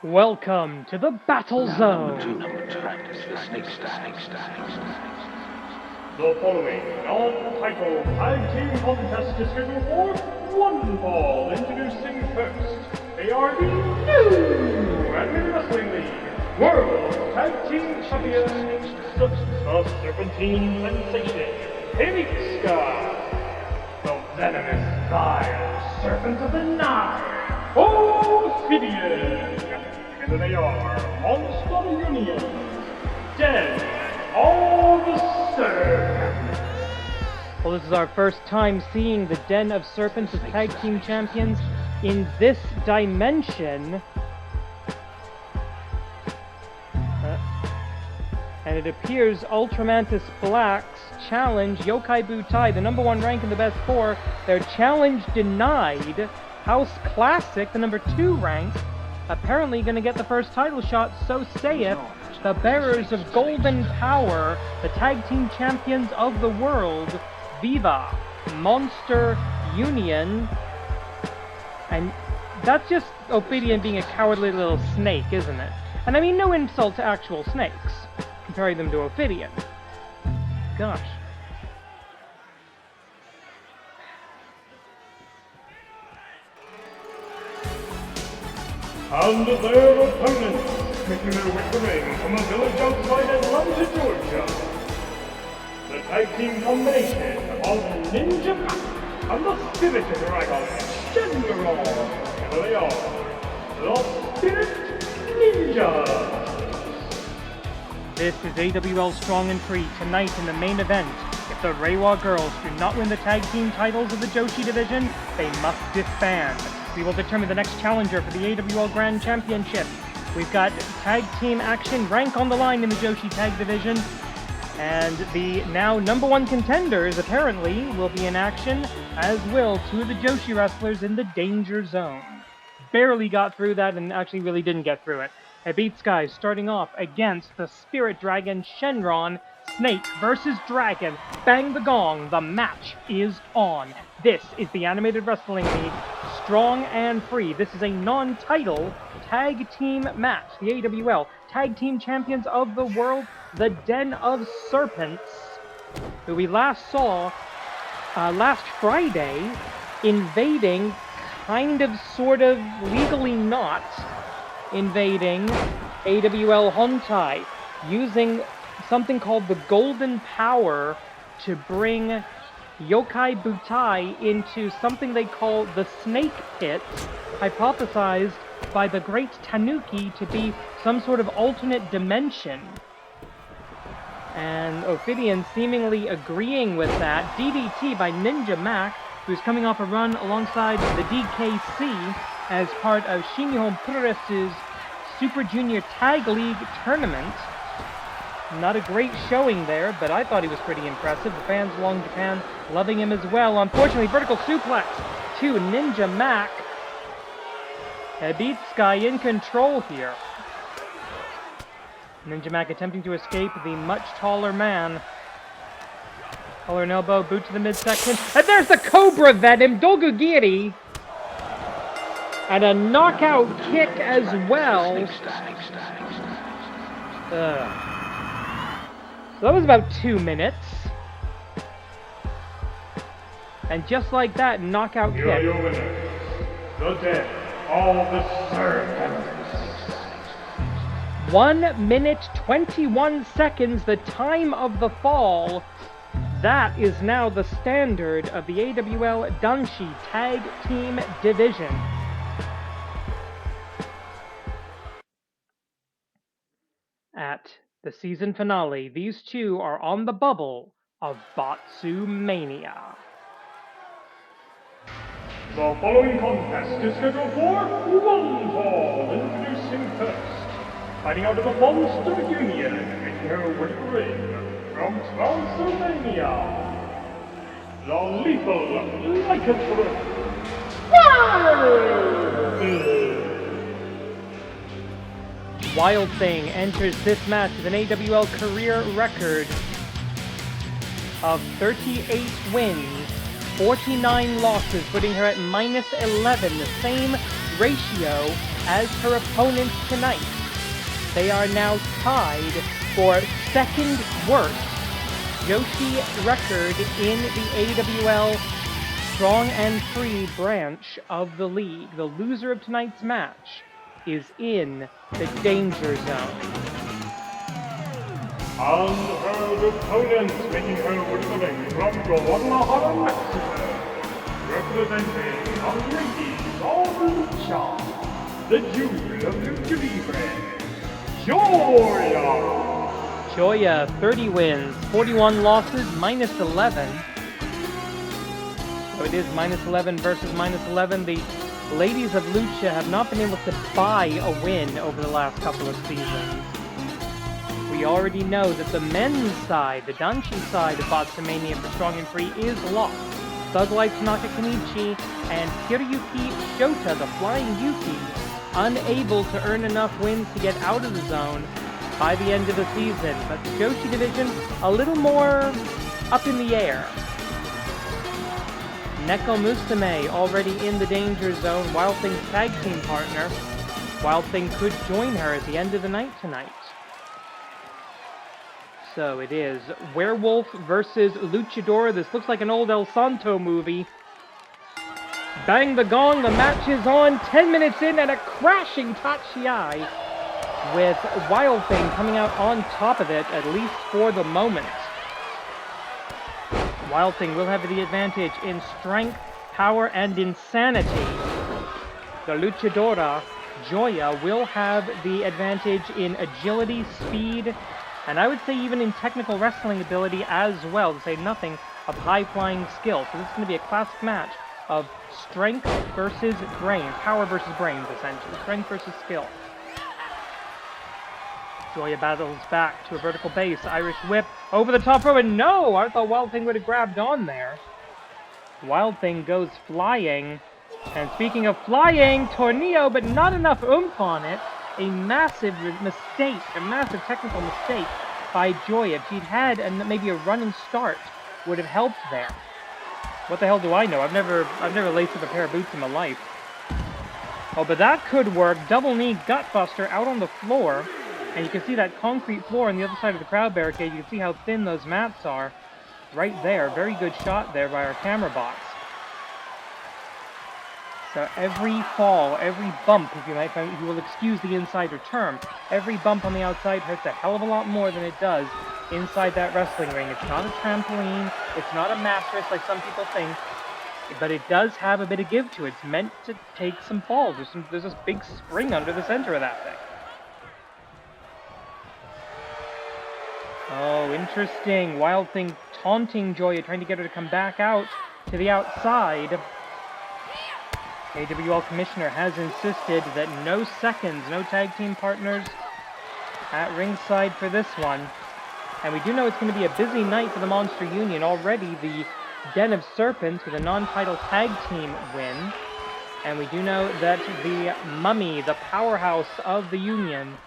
Welcome to the Battle Zone. The following non-title tag team contest is scheduled for one fall. Introducing first, they are the new Anime Wrestling League World Tag Team Champions, the Serpentine Sensation, Briscoe, the venomous vile Serpents of the Nile, Obsidian, and they are Monster Union, Den of Serpents. Well, this is our first time seeing the Den of Serpents as Tag Team Champions in this dimension. And it appears Ultramantis Black's challenge, Yokai Butai, the number 1 rank in the best 4, their challenge denied. House Classic, the number 2 rank, apparently going to get the first title shot, so saith the bearers of Golden Power, the tag team champions of the world, Viva, Monster Union. And that's just Ophidian being a cowardly little snake, isn't it? And I mean, no insult to actual snakes, comparing them to Ophidian. Gosh. And their opponents, making their way to the ring from a village outside Atlanta, Georgia, the tag team combination of Ninja Mac and the Spirit Dragon General. Here they are, the Spirit Ninjas. This is AWL Strong and Free. Tonight in the main event, if the Reiwa Girls do not win the tag team titles of the Joshi division, they must disband. We will determine the next challenger for the AWL Grand Championship. We've got tag team action, rank on the line in the Joshi tag division. And the now number 1 contenders, apparently, will be in action, as will 2 of the Joshi wrestlers in the danger zone. Barely got through that and actually really didn't get through it. It beats guys starting off against the Spirit Dragon Shenron. Snake versus Dragon. Bang the gong. The match is on. This is the Animated Wrestling League, Strong and Free. This is a non-title tag team match. The AWL Tag Team Champions of the World, the Den of Serpents, who we last saw last Friday, invading, kind of, sort of, legally not, invading AWL Hontai, using something called the Golden Power to bring Yokai Butai into something they call the Snake Pit, hypothesized by the great Tanuki to be some sort of alternate dimension. And Ophidian seemingly agreeing with that. DDT by Ninja Mac, who's coming off a run alongside the DKC as part of Shinihon Puroresu's Super Junior Tag League tournament. Not a great showing there, but I thought he was pretty impressive. The fans along Japan loving him as well. Unfortunately, vertical suplex to Ninja Mac. Beats Sky in control here. Ninja Mac attempting to escape the much taller man. Collar and elbow, boot to the midsection. And there's the Cobra Venom, Dogugiri. And a knockout kick as well. So that was about 2 minutes. And just like that, knockout kick. Your winner, the Den of the Serpents. 1 minute 21 seconds, the time of the fall. That is now the standard of the AWL Danshi Tag Team Division. At the season finale, these two are on the bubble of Batsu Mania. The following contest is scheduled for one fall. Introducing first, fighting out of the Monster Union, making her way to the ring from Transylvania, the lethal lycanthrope. Wild Thing enters this match with an AWL career record of 38 wins, 49 losses, putting her at -11, the same ratio as her opponent tonight. They are now tied for second worst Joshi record in the AWL Strong and Free branch of the league. The loser of tonight's match is in the danger zone. And her opponent, making her way to the ring from Guadalajara, Mexico, representing the ladies of Lucha, the Jewel of Lucha Libre, Joya! Joya, 30 wins, 41 losses, -11. So it is -11 versus -11. The ladies of Lucha have not been able to buy a win over the last couple of seasons. We already know that the men's side, the Danshi side of Batsumania for Strong and Free is lost. Thug Life Tanaka Kenichi and Hiroyuki Shota, the Flying Yuki, unable to earn enough wins to get out of the zone by the end of the season. But the Joshi division, a little more up in the air. Neko Musume already in the danger zone, Wild Thing's tag team partner. Wild Thing could join her at the end of the night tonight. So it is Werewolf versus Luchador. This looks like an old El Santo movie. Bang the gong, the match is on. 10 minutes in and a crashing Tachiai with Wild Thing coming out on top of it, at least for the moment. Wild Thing will have the advantage in strength, power, and insanity. The Luchadora, Joya, will have the advantage in agility, speed, and I would say even in technical wrestling ability as well, to say nothing of high-flying skill. So this is going to be a classic match of strength versus brain, power versus brains, essentially. Strength versus skill. Joya battles back to a vertical base, Irish whip, over the top rope, and no! I thought Wild Thing would have grabbed on there. Wild Thing goes flying, and speaking of flying, Tornillo, but not enough oomph on it. A massive mistake, a massive technical mistake by Joya. If she'd had maybe a running start, would have helped there. What the hell do I know? I've never laced up a pair of boots in my life. Oh, but that could work. Double knee gutbuster out on the floor. And you can see that concrete floor on the other side of the crowd barricade. You can see how thin those mats are. Right there. Very good shot there by our camera bots. So every fall, every bump, if you will excuse the insider term, every bump on the outside hurts a hell of a lot more than it does inside that wrestling ring. It's not a trampoline, it's not a mattress like some people think, but it does have a bit of give to it. It's meant to take some falls. There's this big spring under the center of that thing. Oh, interesting. Wild Thing taunting Joya, trying to get her to come back out to the outside. AWL Commissioner has insisted that no seconds, no tag team partners at ringside for this one. And we do know it's going to be a busy night for the Monster Union. Already the Den of Serpents with a non-title tag team win. And we do know that the Mummy, the powerhouse of the Union,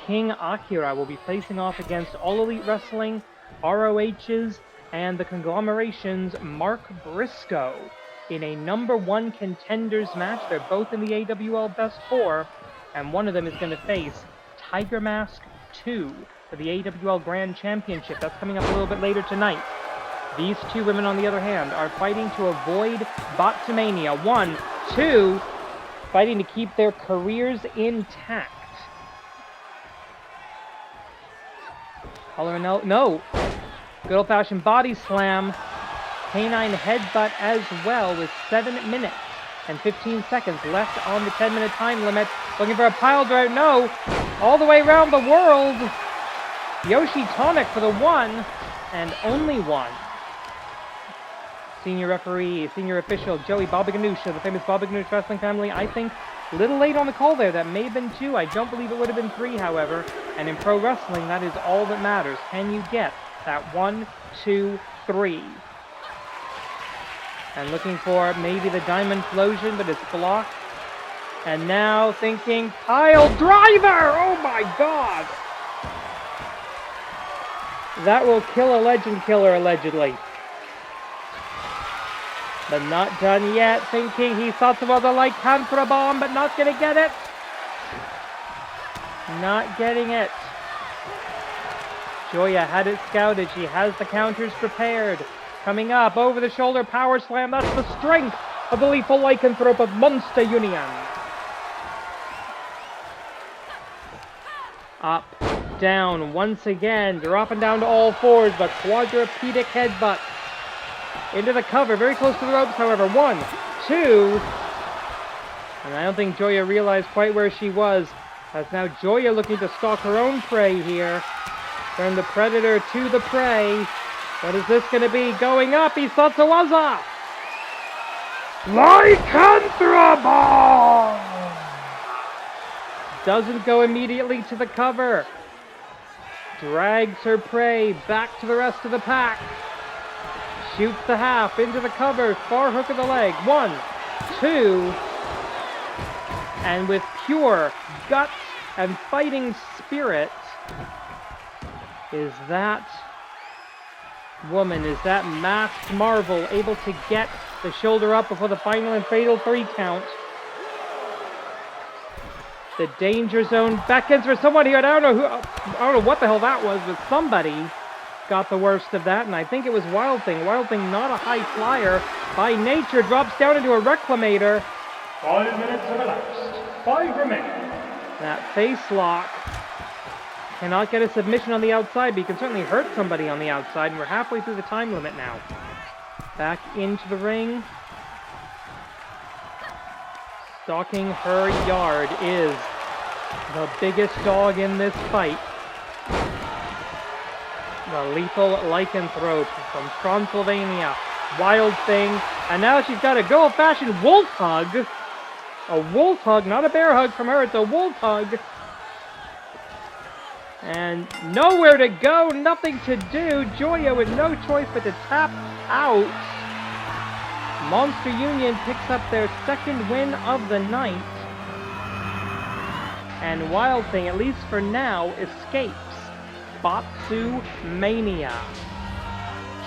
King Akira, will be facing off against All Elite Wrestling, ROH's, and the conglomeration's Mark Briscoe in a #1 contenders match. They're both in the AWL Best 4, and one of them is going to face Tiger Mask 2 for the AWL Grand Championship. That's coming up a little bit later tonight. These two women, on the other hand, are fighting to avoid Batsumania. 1, 2, fighting to keep their careers intact. Holler and no! Good old-fashioned body slam. Canine headbutt as well with 7 minutes and 15 seconds left on the 10-minute time limit. Looking for a pile drive. No! All the way around the world. Yoshi Tonic for the one and only one. Senior referee, senior official, Joey Baba Ganoush of the famous Baba Ganoush wrestling family. I think a little late on the call there. That may have been 2. I don't believe it would have been 3, however. And in pro wrestling, that is all that matters. Can you get that 1, 2, 3? And looking for maybe the Diamond Flosion, but it's blocked. And now thinking pile driver! Oh my god! That will kill a legend killer, allegedly. but not done yet. Thinking he Satsuwa the Lycanthra bomb, but not gonna get it. Not getting it. Joya had it scouted. She has the counters prepared. Coming up, over the shoulder power slam. That's the strength of the lethal lycanthrope of Monster Union. Up, down, once again, dropping down to all fours, but quadrupedic headbutt. Into the cover, very close to the ropes, however. 1, 2, and I don't think Joya realized quite where she was, as now Joya looking to stalk her own prey here. Turn the predator to the prey. What is this going to be? Going up, Isatsuwaza! Lycanthra bomb! Doesn't go immediately to the cover. Drags her prey back to the rest of the pack. Shoots the half into the cover. Far hook of the leg. 1, 2. And with pure guts and fighting spirit, is that woman, is that masked marvel able to get the shoulder up before the final and fatal 3 count? The danger zone beckons for someone here. I don't know what the hell that was, but somebody got the worst of that, and I think it was Wild Thing. Wild Thing, not a high flyer by nature, drops down into a reclamator. 5 minutes have elapsed. 5 remaining. That face lock cannot get a submission on the outside, but you can certainly hurt somebody on the outside, and we're halfway through the time limit now. Back into the ring. Stalking her yard is the biggest dog in this fight. The lethal lycanthrope from Transylvania. Wild Thing. And now she's got a good old-fashioned wolf hug. A wolf hug, not a bear hug from her, it's a wolf hug. And nowhere to go, nothing to do. Joya with no choice but to tap out. Monster Union picks up their second win of the night. And Wild Thing, at least for now, escapes Batsu Mania.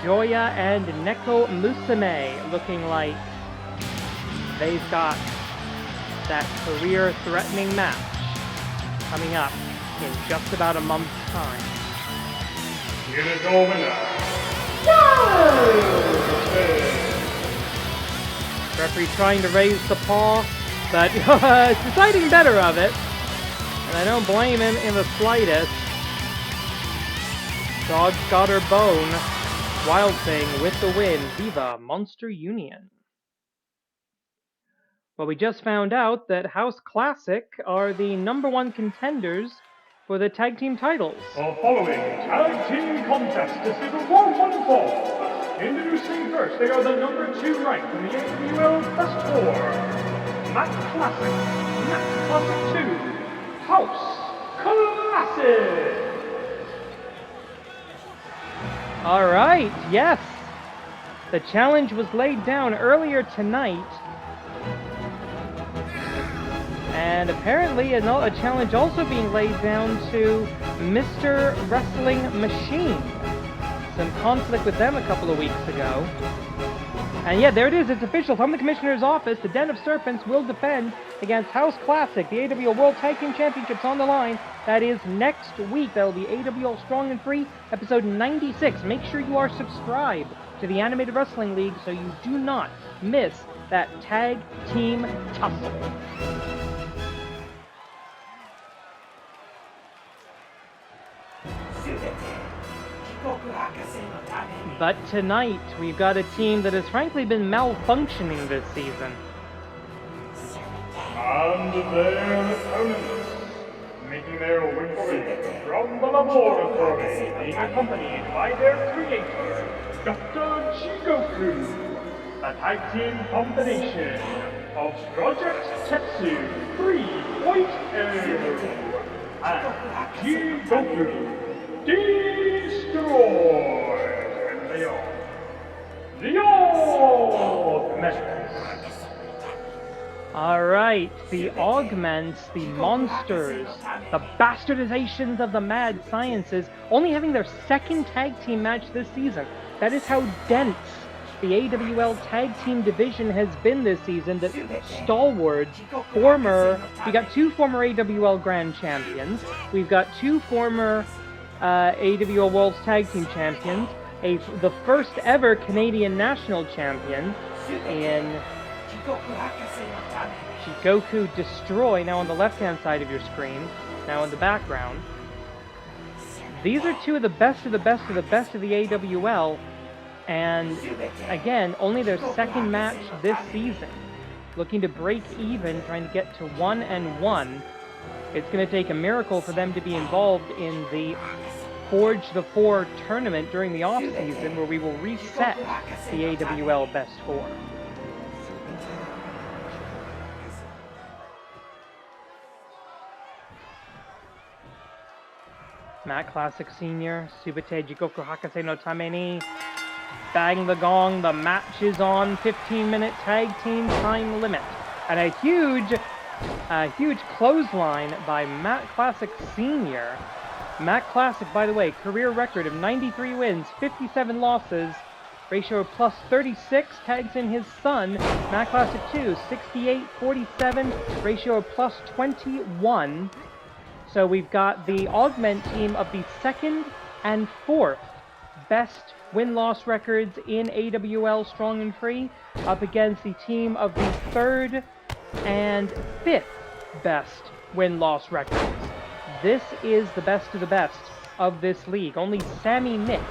Joya and Neko Musume looking like they've got that career-threatening match coming up in just about a month's time. Here to go winner. Referee trying to raise the paw, but deciding better of it. And I don't blame him in the slightest. Dog's got her bone. Wild Thing with the win. Viva Monster Union. Well, we just found out that House Classic are the #1 contenders for the tag team titles. The following tag team contest is scheduled for one fall. Introducing first, they are the #2 ranked in the AWL Best 4. Match Classic, Match Classic 2, House Classic. All right, yes. The challenge was laid down earlier tonight. And apparently a challenge also being laid down to Mr. Wrestling Machine. Some conflict with them a couple of weeks ago. And yeah, there it is. It's official. From the Commissioner's office, the Den of Serpents will defend against House Classic. The AWL World Tag Team Championships on the line. That is next week. That will be AWL Strong and Free, episode 96. Make sure you are subscribed to the Animated Wrestling League so you do not miss that tag team tussle. But tonight, we've got a team that has frankly been malfunctioning this season. And their opponents, making their way from the laboratory, being accompanied by their creator, Dr. Chigoku, a tag team combination of Project Tetsu 3.0 and Chigoku Destroy. The Augments. Alright, the Augments, the monsters, the bastardizations of the mad sciences, only having their second tag team match this season. That is how dense the AWL Tag Team Division has been this season. The stalwarts, we got 2 former AWL Grand Champions, we've got 2 former AWL World's Tag Team Champions, the first ever Canadian National Champion in Jigoku Destroy, now on the left-hand side of your screen, now in the background. These are 2 of the best of the best of the best of the AWL, and again, only their second match this season. Looking to break even, trying to get to 1-1. It's going to take a miracle for them to be involved in the Forge the 4 tournament during the off-season, where we will reset the AWL Best 4. Matt Classic Senior, Subite Jigoku Hakase no Tameni. Bang the gong, the match is on, 15-minute tag team time limit. And a huge clothesline by Matt Classic Senior. Matt Classic, by the way, career record of 93 wins, 57 losses, ratio of plus 36, tags in his son, Matt Classic 2, 68-47, ratio of plus 21. So we've got the Augment team of the 2nd and 4th best win-loss records in AWL Strong and Free up against the team of the 3rd and 5th best win-loss records. This is the best of the best of this league. Only Sammy Nix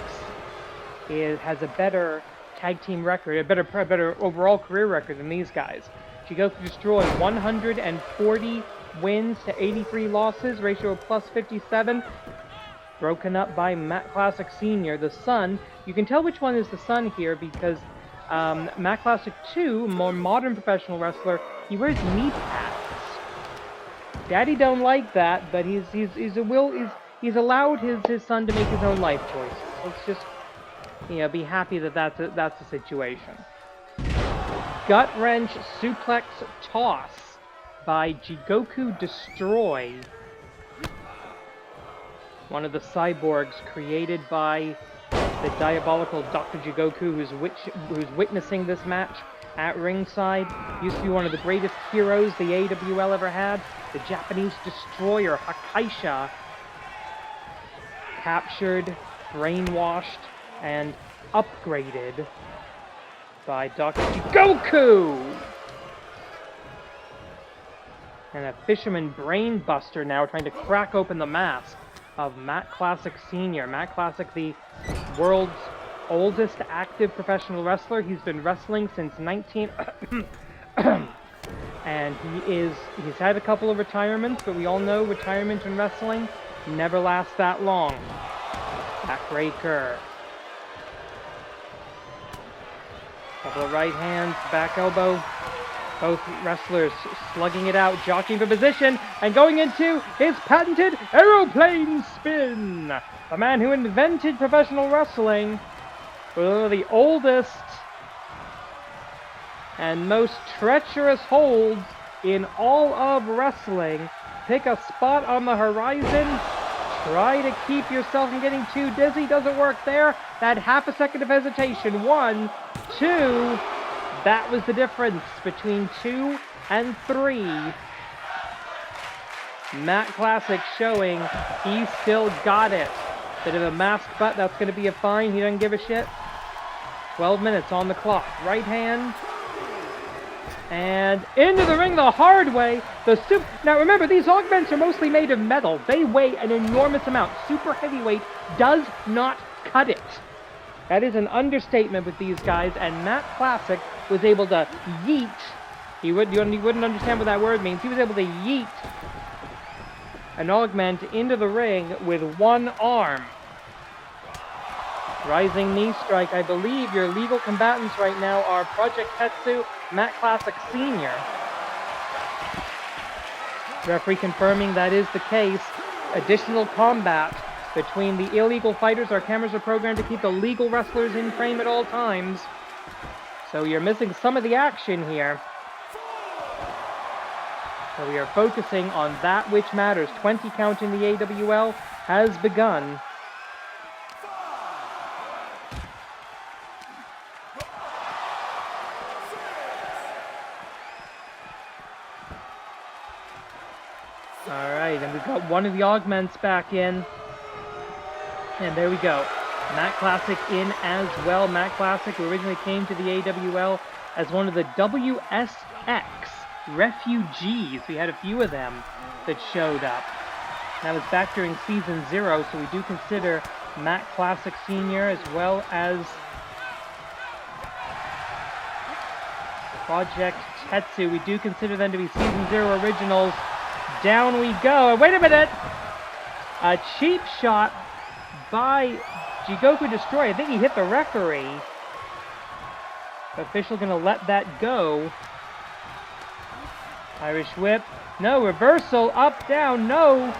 has a better tag team record, a better overall career record than these guys. Jigoku Destroy, 140 wins to 83 losses, ratio of plus 57, broken up by Matt Classic Senior, the son. You can tell which one is the son here because Matt Classic 2, more modern professional wrestler, he wears knee pads. Daddy don't like that, but he's allowed his son to make his own life choices. Let's just, be happy that that's the situation. Gut wrench suplex toss by Jigoku Destroy, one of the cyborgs created by the diabolical Dr. Jigoku, who's witnessing this match at ringside. Used to be one of the greatest heroes the AWL ever had, the Japanese destroyer Hakaisha. Captured, brainwashed, and upgraded by Dr. Jigoku! And a fisherman brain buster now trying to crack open the mask of Matt Classic Senior. Matt Classic, the world's oldest active professional wrestler. He's been wrestling since and he's had a couple of retirements, but we all know retirement in wrestling never lasts that long. Backbreaker. Couple of right hands, back elbow. Both wrestlers slugging it out, jockeying for position, and going into his patented aeroplane spin. The man who invented professional wrestling, with one of the oldest and most treacherous holds in all of wrestling. Pick a spot on the horizon, try to keep yourself from getting too dizzy. Doesn't work there. That half a second of hesitation. 1, 2... That was the difference between 2 and 3. Matt Classic showing he's still got it. Bit of a mask butt, that's going to be a fine. He doesn't give a shit. 12 minutes on the clock. Right hand. And into the ring the hard way. Now remember, these augments are mostly made of metal. They weigh an enormous amount. Super heavyweight does not cut it. That is an understatement with these guys, and Matt Classic was able to yeet. You wouldn't understand what that word means. He was able to yeet an augment into the ring with one arm. Rising knee strike. I believe your legal combatants right now are Project Tetsu, Matt Classic Senior. Referee confirming that is the case. Additional combat between the illegal fighters. Our cameras are programmed to keep the legal wrestlers in frame at all times. So you're missing some of the action here. So we are focusing on that which matters. 20 count in the AWL has begun. Alright, and we've got one of the Augments back in. And there we go. Matt Classic in as well. Matt Classic, who originally came to the AWL as one of the WSX refugees. We had a few of them that showed up. That was back during Season 0, so we do consider Matt Classic Senior as well as Project Tetsu. We do consider them to be Season 0 originals. Down we go. And wait a minute! A cheap shot by Jigoku Destroy. I think he hit the referee. The official gonna let that go. Irish whip. No, reversal. Up, down, no.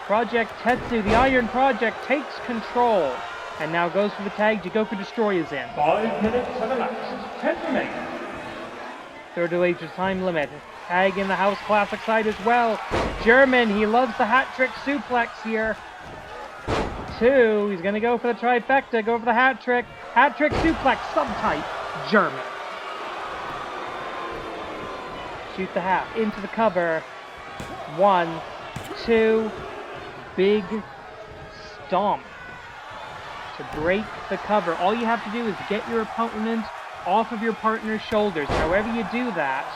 Project Tetsu, the Iron Project, takes control. And now goes for the tag. Jigoku Destroy is in. 5 minutes have elapsed. 10 remain. Third to Ages time limit. Tag in the House Classic side as well. German, he loves the hat-trick suplex here. 2, he's gonna go for the trifecta, go for the hat-trick. Hat-trick suplex, subtype, German. Shoot the half, into the cover. 1, 2, big stomp to break the cover. All you have to do is get your opponent off of your partner's shoulders. However you do that,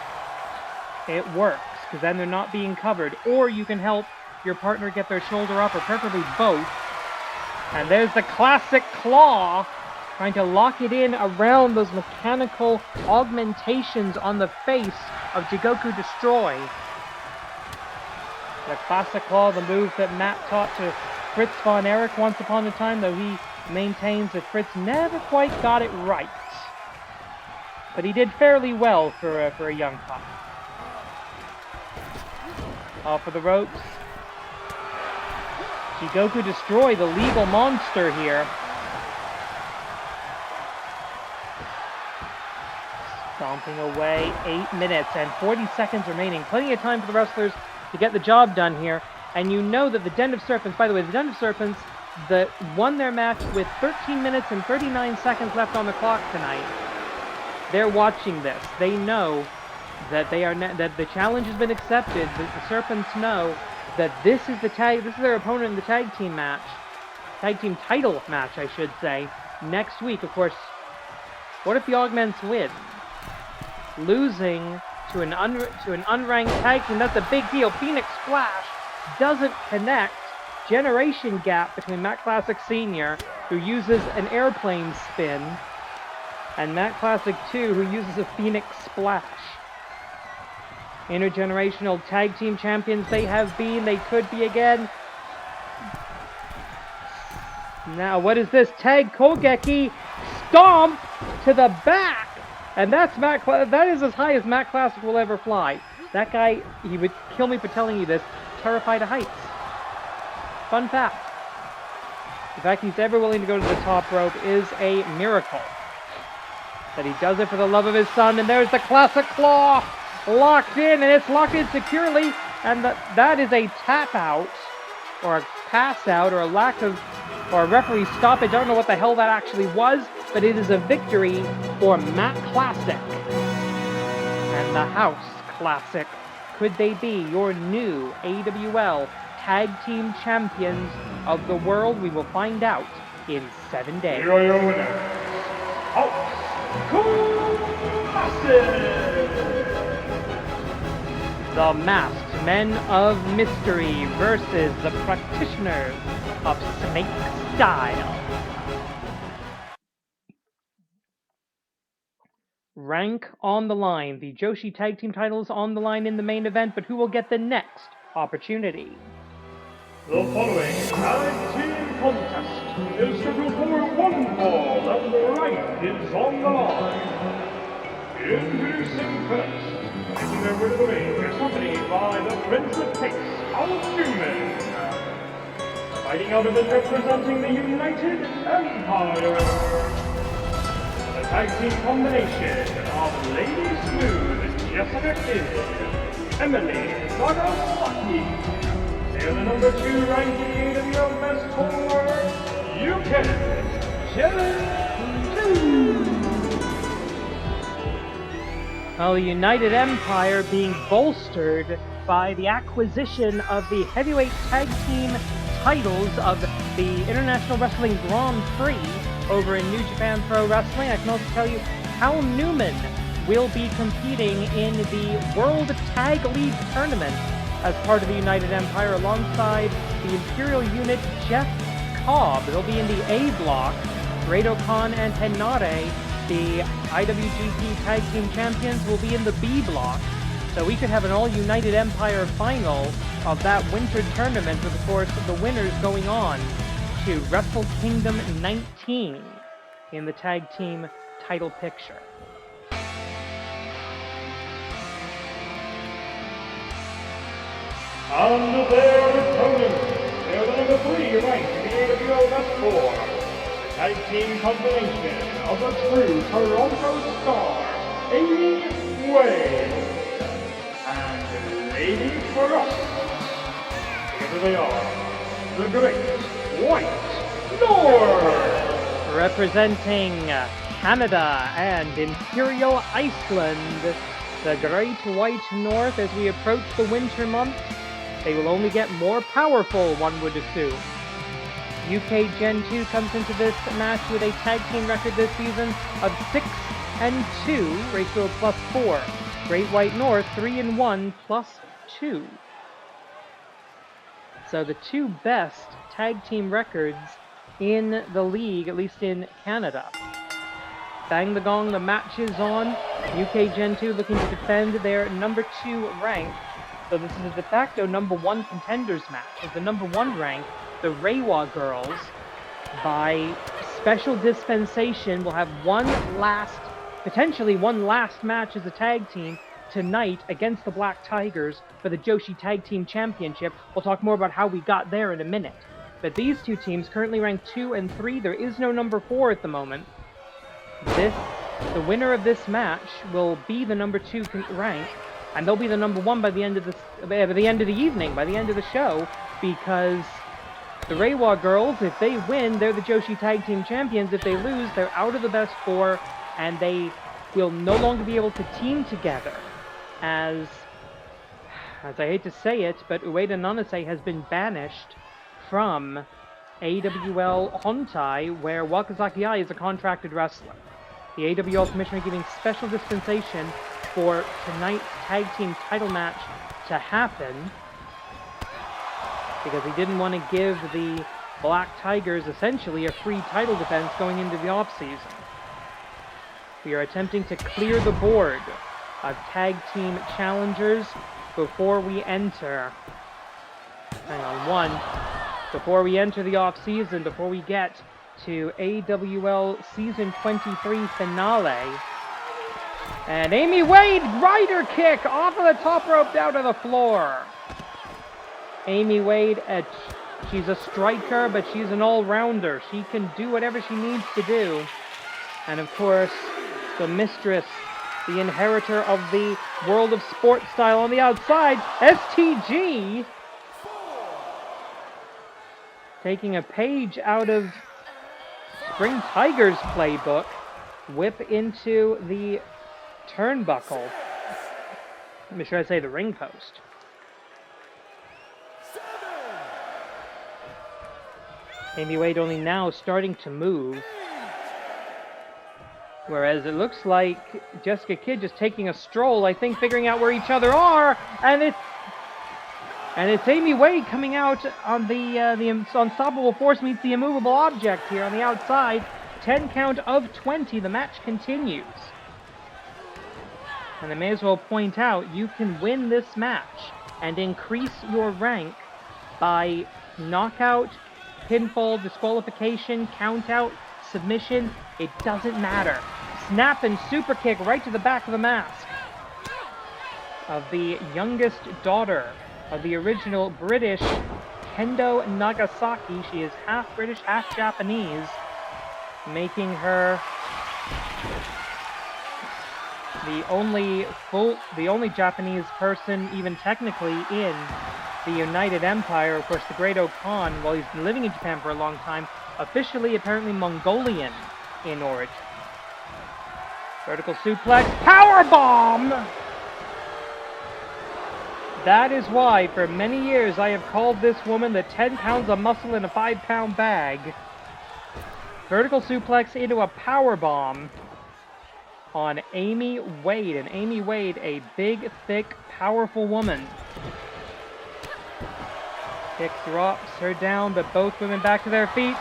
it works, because then they're not being covered. Or you can help your partner get their shoulder up, or preferably both. And there's the classic claw, trying to lock it in around those mechanical augmentations on the face of Jigoku Destroy. The classic claw, the move that Matt taught to Fritz von Erich once upon a time, though he maintains that Fritz never quite got it right. But he did fairly well for a young pup. Off for the ropes. Jigoku Destroy, the legal monster here. Stomping away, 8 minutes and 40 seconds remaining. Plenty of time for the wrestlers to get the job done here. And you know that the Den of Serpents, by the way, the Den of Serpents that won their match with 13 minutes and 39 seconds left on the clock tonight. They're watching this. They know that that the challenge has been accepted. The Serpents know that this is their opponent in the tag team match. Tag team title match, I should say, next week. Of course, what if the Augments win? Losing to an unranked tag team, that's a big deal. Phoenix Splash doesn't connect. Generation gap between Matt Classic Senior, who uses an airplane spin, and Matt Classic 2, who uses a Phoenix Splash. Intergenerational tag team champions they have been, they could be again. Now, what is this? Tag Kogeki, stomp to the back! And that's that is as high as Matt Classic will ever fly. That guy, he would kill me for telling you this, terrified of heights. Fun fact. The fact he's ever willing to go to the top rope is a miracle. That he does it for the love of his son, and there's the classic claw! Locked in, and it's locked in securely, and that is a tap out, or a pass out, or a referee stoppage. I don't know what the hell that actually was, but it is a victory for Matt Classic. And the House Classic. Could they be your new AWL Tag Team Champions of the world? We will find out in 7 days. Here are your winners, House Classic! The Masked Men of Mystery versus the Practitioners of Snake Style. Rank on the line. The Joshi Tag Team titles on the line in the main event, but who will get the next opportunity? The following tag team contest is scheduled for one fall, and the right is on the line. Introducing first, making their way to the ring, accompanied by the Prince of Pace, Human. Fighting out of it, representing the United Empire. The tag team combination of Lady Smooth, Jessica Kidd, Emily Nagasaki. They are the number 2 ranked AWL Best for UK, Challenge 2. Well, the United Empire being bolstered by the acquisition of the heavyweight tag team titles of the International Wrestling Grand Prix over in New Japan Pro Wrestling. I can also tell you Hal Newman will be competing in the World Tag League Tournament as part of the United Empire alongside the Imperial Unit Jeff Cobb. They'll be in the A block. Great Khan and Henare, the IWGP Tag Team Champions, will be in the B block. So we could have an all-United Empire final of that winter tournament with, of course, the winners going on to Wrestle Kingdom 19 in the tag team title picture. On their opponents, they're the number 3 ranked in the AWL West 4. The tag team combination of the true Toronto star, Amy Wade, and Lady Frost. Together they are, the Great White North. Representing Canada and Imperial Iceland, the Great White North, as we approach the winter months, they will only get more powerful, one would assume. UK Gen 2 comes into this match with a tag team record this season of 6-2, ratio of +4. Great White North 3-1, +2. So the two best tag team records in the league, at least in Canada. Bang the gong, the match is on. UK Gen 2 looking to defend their number 2 rank. So this is a de facto number 1 contenders match. As the number 1 rank, the Reiwa Girls, by special dispensation, will have potentially one last match as a tag team tonight against the Black Tigers for the Joshi Tag Team Championship. We'll talk more about how we got there in a minute. But these two teams currently ranked 2 and 3. There is no number 4 at the moment. The winner of this match will be the number 2 rank, and they'll be the number 1 by the end of the evening, by the end of the show, because the Reiwa Girls, if they win, they're the Joshi Tag Team Champions. If they lose, they're out of the best 4, and they will no longer be able to team together. As I hate to say it, but Ueda Nanase has been banished from AWL Hontai, where Wakazaki Ai is a contracted wrestler. The AWL Commissioner giving special dispensation for tonight's tag team title match to happen, because he didn't want to give the Black Tigers essentially a free title defense going into the off-season. We are attempting to clear the board of tag team challengers before we enter. Before we enter the off-season, before we get to AWL Season 23 finale. And Amy Wade, rider kick off of the top rope down to the floor. Amy Wade, she's a striker, but she's an all-rounder. She can do whatever she needs to do. And of course, the mistress, the inheritor of the world of sport style on the outside, STG, taking a page out of Spring Tiger's playbook, whip into the turnbuckle. Should I say the ring post? Amy Wade only now starting to move. Whereas it looks like Jessica Kidd just taking a stroll, I think, figuring out where each other are, and it's Amy Wade coming out on the unstoppable force meets the immovable object here on the outside. 10 count of 20. The match continues. And I may as well point out, you can win this match and increase your rank by knockout, pinfall, disqualification, countout, submission. It doesn't matter. Snap and super kick right to the back of the mask of the youngest daughter of the original British Kendo Nagasaki. She is half British, half Japanese, making her the only Japanese person, even technically, in the United Empire. Of course, the Great Khan, while he's been living in Japan for a long time, officially apparently Mongolian in origin. Vertical suplex, power bomb! That is why, for many years, I have called this woman the 10 pounds of muscle in a 5-pound bag. Vertical suplex into a power bomb on Amy Wade. And Amy Wade, a big, thick, powerful woman. Kick drops her down, but both women back to their feet.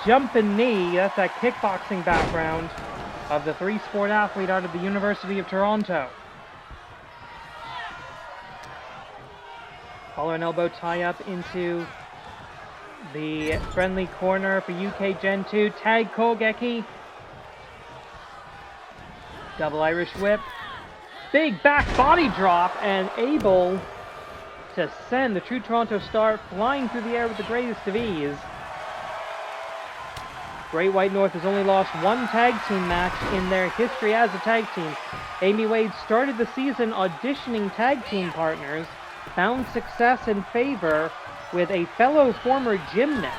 Jumping knee, that's that kickboxing background of the three-sport athlete out of the University of Toronto. Collar and elbow tie-up into the friendly corner for UK Gen 2. Tag Kogeki. Double Irish whip. Big back body drop and able to send the true Toronto star flying through the air with the greatest of ease. Great White North has only lost one tag team match in their history as a tag team. Amy Wade started the season auditioning tag team partners, found success and favor with a fellow former gymnast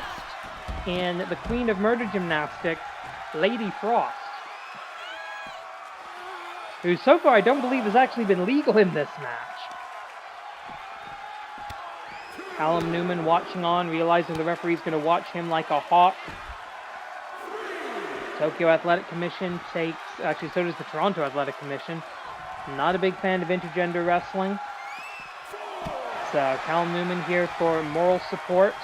in the Queen of Murder Gymnastics, Lady Frost, who so far I don't believe has actually been legal in this match. Callum Newman watching on, realizing the referee's going to watch him like a hawk. Tokyo Athletic Commission takes, actually so does the Toronto Athletic Commission. Not a big fan of intergender wrestling. Callum Newman here for moral support,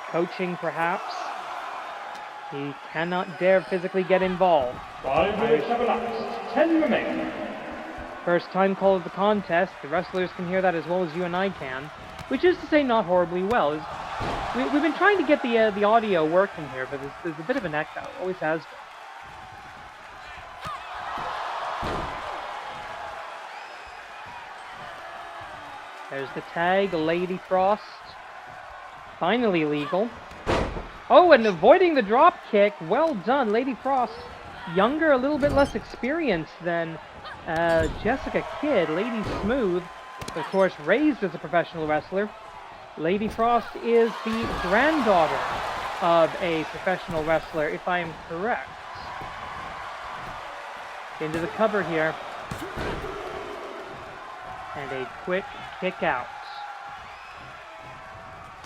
coaching perhaps. He cannot dare physically get involved. 5 minutes have elapsed. 10 remain. First time call of the contest. The wrestlers can hear that as well as you and I can, which is to say not horribly well. We've been trying to get the audio working here, but there's a bit of an echo. Always has been. There's the tag, Lady Frost. Finally legal. Oh, and avoiding the drop kick. Well done, Lady Frost. Younger, a little bit less experienced than Jessica Kidd. Lady Smooth, of course, raised as a professional wrestler. Lady Frost is the granddaughter of a professional wrestler, if I am correct. Into the cover here. And a quick kick out.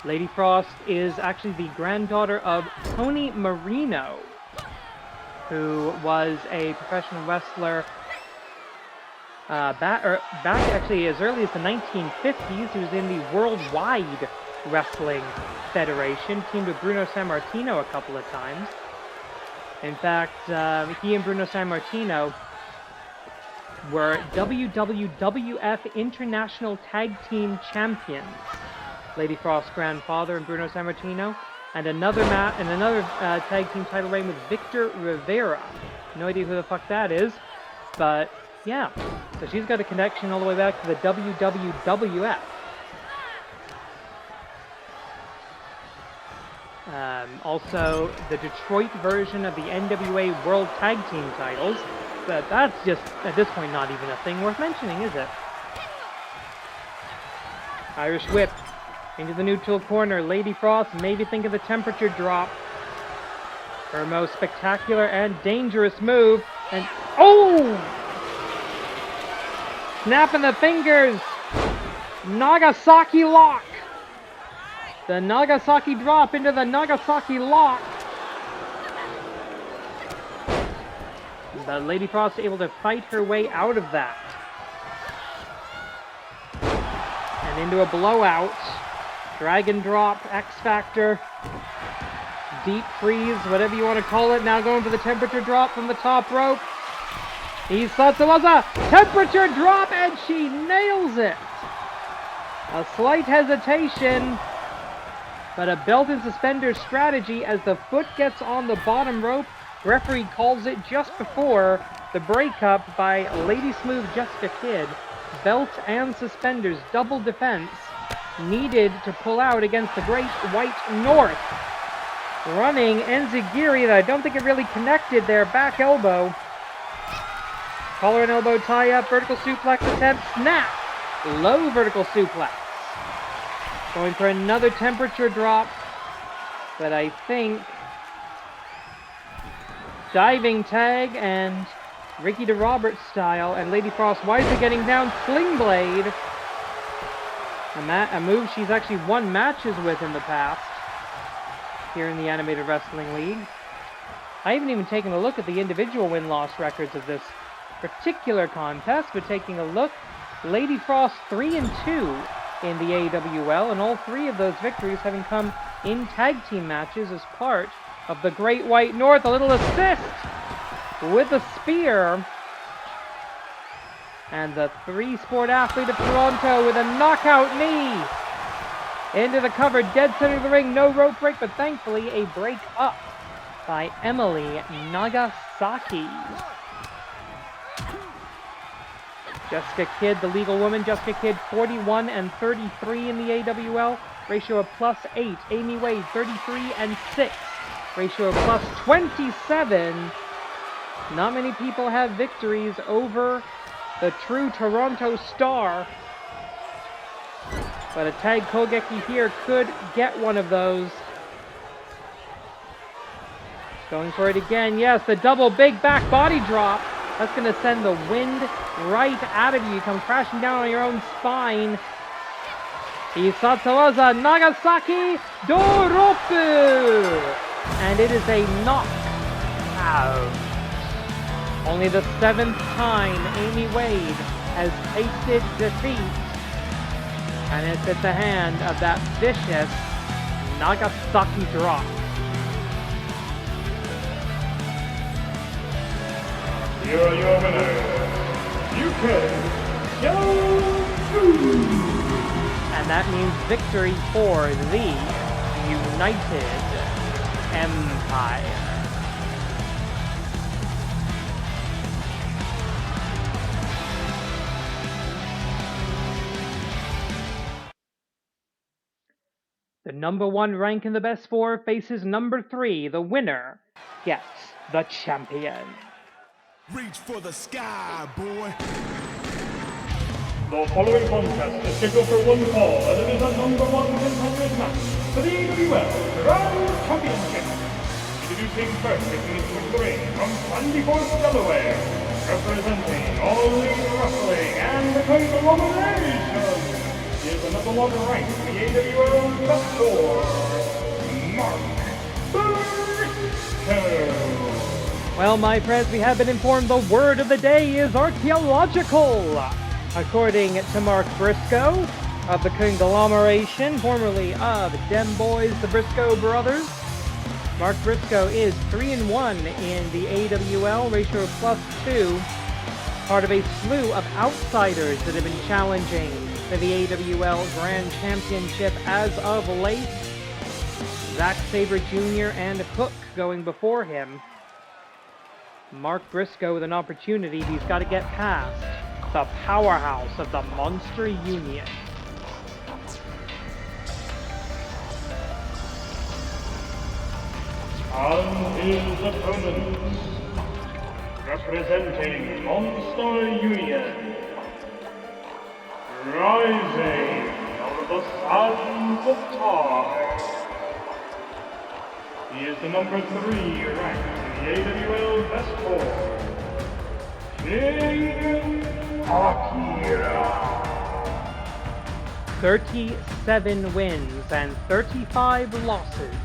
Lady Frost is actually the granddaughter of Tony Marino, who was a professional wrestler back actually as early as the 1950s. He was in the Worldwide Wrestling Federation, teamed with Bruno Sammartino a couple of times. In fact, he and Bruno Sammartino were WWF International Tag Team Champions. Lady Frost's grandfather and Bruno Sammartino, and another tag team title reign with Victor Rivera. No idea who the fuck that is, but yeah. So she's got a connection all the way back to the WWF. Also, the Detroit version of the NWA World Tag Team titles. But that's just, at this point, not even a thing worth mentioning, is it? Irish whip into the neutral corner. Lady Frost, maybe think of the temperature drop. Her most spectacular and dangerous move. And, oh! Snapping the fingers. Nagasaki lock. The Nagasaki drop into the Nagasaki lock. But Lady Frost able to fight her way out of that. And into a blowout. Dragon drop, X Factor, deep freeze, whatever you want to call it. Now going for the temperature drop from the top rope. Isatsuwaza, temperature drop, and she nails it. A slight hesitation, but a belt and suspenders strategy as the foot gets on the bottom rope. Referee calls it just before the breakup by Lady Smooth Jessica Kidd. Belt and suspenders, double defense, needed to pull out against the Great White North. Running enzigiri that I don't think it really connected there. Back elbow. Collar and elbow tie-up. Vertical suplex attempt. Snap. Low vertical suplex. Going for another temperature drop. But I think diving tag, and Ricky DeRoberts style, and Lady Frost wisely getting down Sling Blade. A move she's actually won matches with in the past here in the Animated Wrestling League. I haven't even taken a look at the individual win-loss records of this particular contest, but taking a look, Lady Frost 3-2 in the AWL, and all three of those victories having come in tag team matches as part of the Great White North. A little assist with the spear. And the three-sport athlete of Toronto with a knockout knee into the cover, dead center of the ring. No rope break, but thankfully a break up by Emily Nagasaki. Jessica Kidd, the legal woman. Jessica Kidd, 41 and 33 in the AWL. Ratio of +8. Amy Wade, 33 and 6. Ratio of +27. Not many people have victories over the true Toronto star. But a tag Kogeki here could get one of those. Going for it again. Yes, the double big back body drop. That's going to send the wind right out of you. You come crashing down on your own spine. Isatsuwaza Nagasaki Doropu! And it is a knockout. Only the 7th time Amy Wade has tasted defeat. And it's at the hand of that vicious Nagasaki drop. Here are your winners, And that means victory for the United Empire. The number 1 rank in the best 4 faces number 3. The winner gets the champion. Reach for the sky, boy. The following contest is scheduled for one fall, and it is a number 1 contenders match for the AWL Grand Championship. Introducing first, taking into the ring from Sandy Fork, Delaware, representing All Elite Wrestling and the Conglomeration. He is the number 1 ranked in the AWL Best 4, Mark Briscoe. Well, my friends, we have been informed the word of the day is archaeological. According to Mark Briscoe of the Conglomeration, formerly of Dem Boys, the Briscoe brothers, Mark Briscoe is 3-1 in the AWL, ratio of +2, part of a slew of outsiders that have been challenging for the AWL Grand Championship as of late. Zack Sabre Jr. and Hook going before him. Mark Briscoe with an opportunity. He's got to get past the powerhouse of the Monster Union. And his opponents, representing Monster Union, rising out of the sands of time, he is the number 3 ranked in the AWL Best 4, King Akira. 37 wins and 35 losses,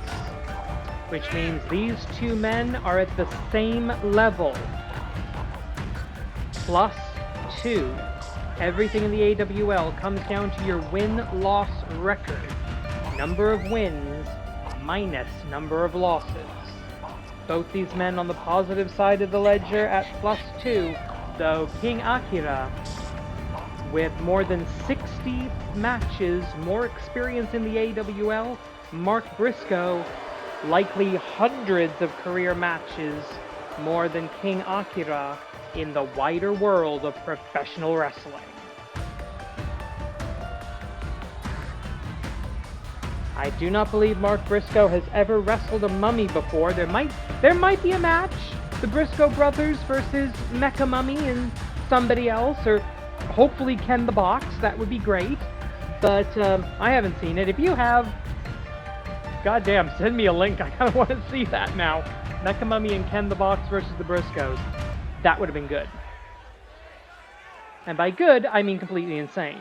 which means these two men are at the same level. +2. Everything in the AWL comes down to your win-loss record. Number of wins minus number of losses. Both these men on the positive side of the ledger at +2, though King Akira, with more than 60 matches, more experience in the AWL, Mark Briscoe, likely hundreds of career matches, more than King Akira in the wider world of professional wrestling. I do not believe Mark Briscoe has ever wrestled a mummy before. There might be a match, the Briscoe brothers versus Mecha Mummy and somebody else, or hopefully Ken the Box. That would be great, but I haven't seen it. If you have, goddamn, send me a link. I kind of want to see that now. Mecha Mummy and Ken the Box versus the Briscoes. that would have been good. And by good, I mean completely insane.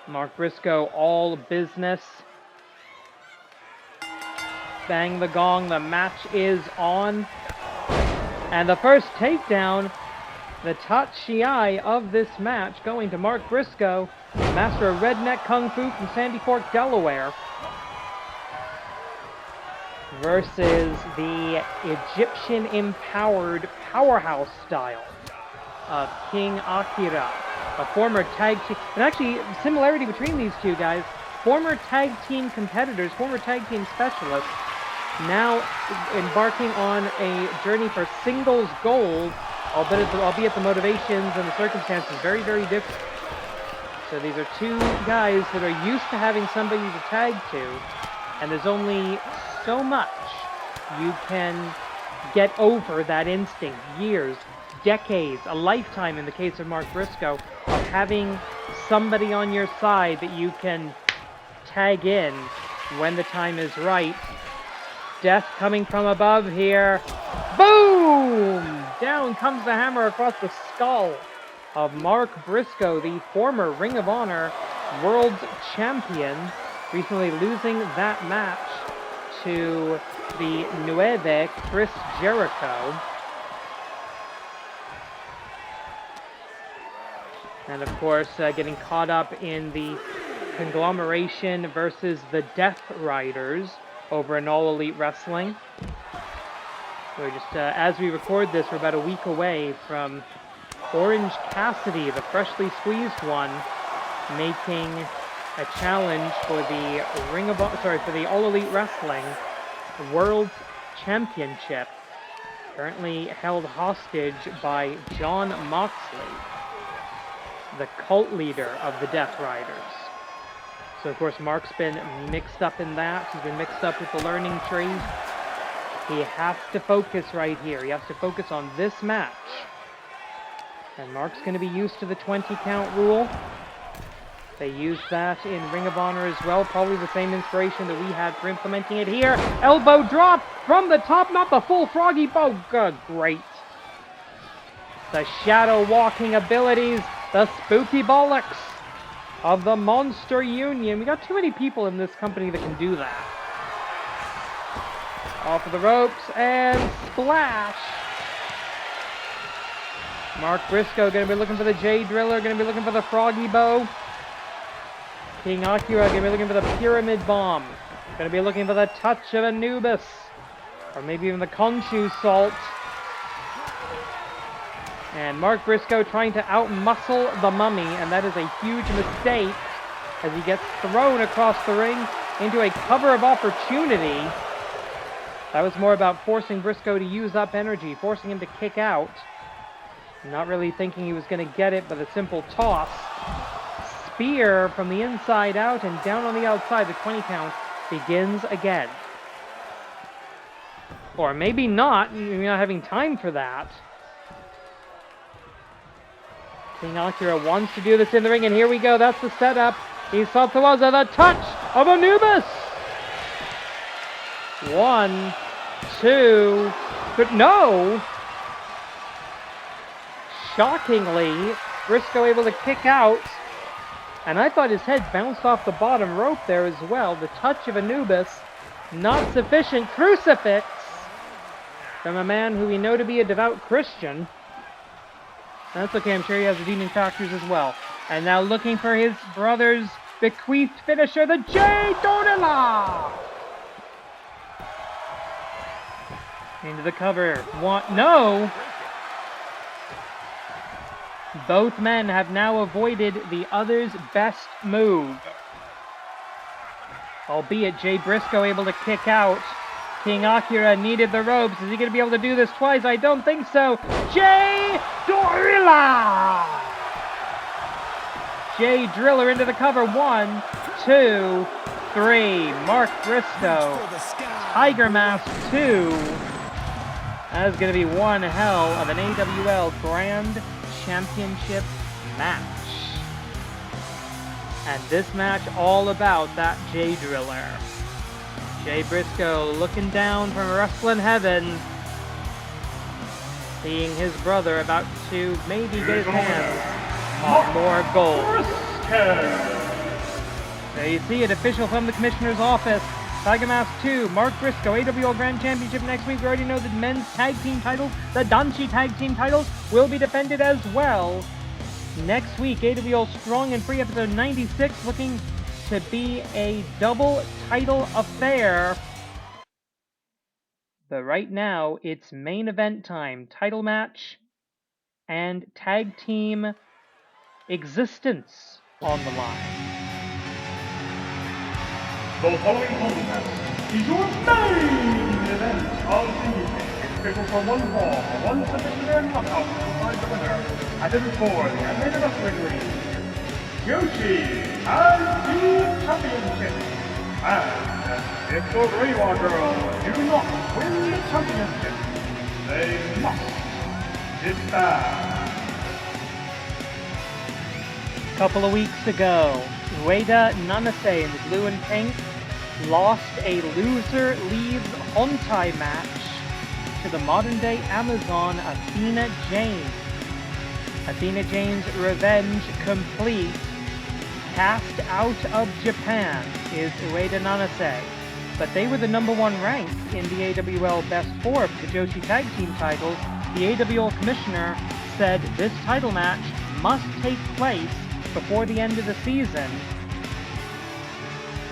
Mark Briscoe, all business. Bang the gong, the match is on. And the first takedown, the Tachiai of this match, going to Mark Briscoe, master of redneck kung fu from Sandy Fork, Delaware, versus the Egyptian-empowered powerhouse style of King Akira, a former tag team. And actually, similarity between these two guys, former tag team competitors, former tag team specialists, now embarking on a journey for singles gold, albeit the motivations and the circumstances very, very different. So these are two guys that are used to having somebody to tag to, and there's only so much you can get over that instinct. Years, decades, a lifetime in the case of Mark Briscoe, of having somebody on your side that you can tag in when the time is right. Death coming from above here. Boom! Down comes the hammer across the skull of Mark Briscoe, the former Ring of Honor World Champion, recently losing that match to the Ueda Chris Jericho. And of course, getting caught up in the conglomeration versus the Death Riders over in All Elite Wrestling. So just as we record this, we're about a week away from Orange Cassidy, the freshly squeezed one, making a challenge for the for the All Elite Wrestling World Championship, currently held hostage by Jon Moxley, the cult leader of the Death Riders. So of course Mark's been mixed up in that. He's been mixed up with the learning tree. He has to focus right here. He has to focus on this match. And Mark's going to be used to the 20 count rule. They use that in Ring of Honor as well. Probably the same inspiration that we had for implementing it here. Elbow drop from the top, not the full froggy bow. Good, great. The shadow walking abilities, the spooky bollocks of the Monster Union. We got too many people in this company that can do that. Off of the ropes and splash. Mark Briscoe going to be looking for the J Driller, going to be looking for the Froggy Bow. King Akira going to be looking for the Pyramid Bomb. Going to be looking for the Touch of Anubis. Or maybe even the Khonshu Salt. And Mark Briscoe trying to outmuscle the Mummy, and that is a huge mistake as he gets thrown across the ring into a cover of opportunity. That was more about forcing Briscoe to use up energy, forcing him to kick out. Not really thinking he was going to get it, but a simple toss. Spear from the inside out and down on the outside. The 20 count begins again. Or maybe not. You're not having time for that. King Akira wants to do this in the ring, and here we go. That's the setup. Isatsuwaza, the Touch of Anubis. 1, 2, but no! Shockingly, Briscoe able to kick out, and I thought his head bounced off the bottom rope there as well. The Touch of Anubis, not sufficient. Crucifix from a man who we know to be a devout Christian. That's okay, I'm sure he has the demon factors as well. And now looking for his brother's bequeathed finisher, the J Dornella! Into the cover. No! Both men have now avoided the other's best move. Albeit Jay Briscoe able to kick out. King Akira needed the ropes. Is he going to be able to do this twice? I don't think so. Jay Dorilla! Jay Driller into the cover. 1, 2, 3. Mark Briscoe. Tiger Mask 2. That is going to be one hell of an AWL Grand Championship match. And this match all about that J Driller. Jay Briscoe looking down from wrestling heaven, seeing his brother about to maybe get his hands on more gold. There you see it, official from the Commissioner's office. Tiger Mask 2, Mark Briscoe, AWL Grand Championship next week. We already know that men's tag team titles, the Danshi tag team titles, will be defended as well. Next week, AWL Strong and Free episode 96, looking to be a double title affair. But right now, it's main event time. Title match and tag team existence on the line. The following contest is your main event of the evening. It's scheduled for one fall, one submission and knockout to find the winner. And it is for the Animated Wrestling League, Joshi Tag Team Championship. And if the Reiwa Girls do not win the championship, they must disband. A couple of weeks ago, Ueda Nanase in the blue and pink lost a loser leaves Hontai match to the modern-day Amazon Athena James. Athena James' revenge complete. Cast out of Japan is Ueda Nanase, but they were the #1 rank in the AWL Best 4 for the Joshi Tag Team titles. The AWL Commissioner said this title match must take place before the end of the season.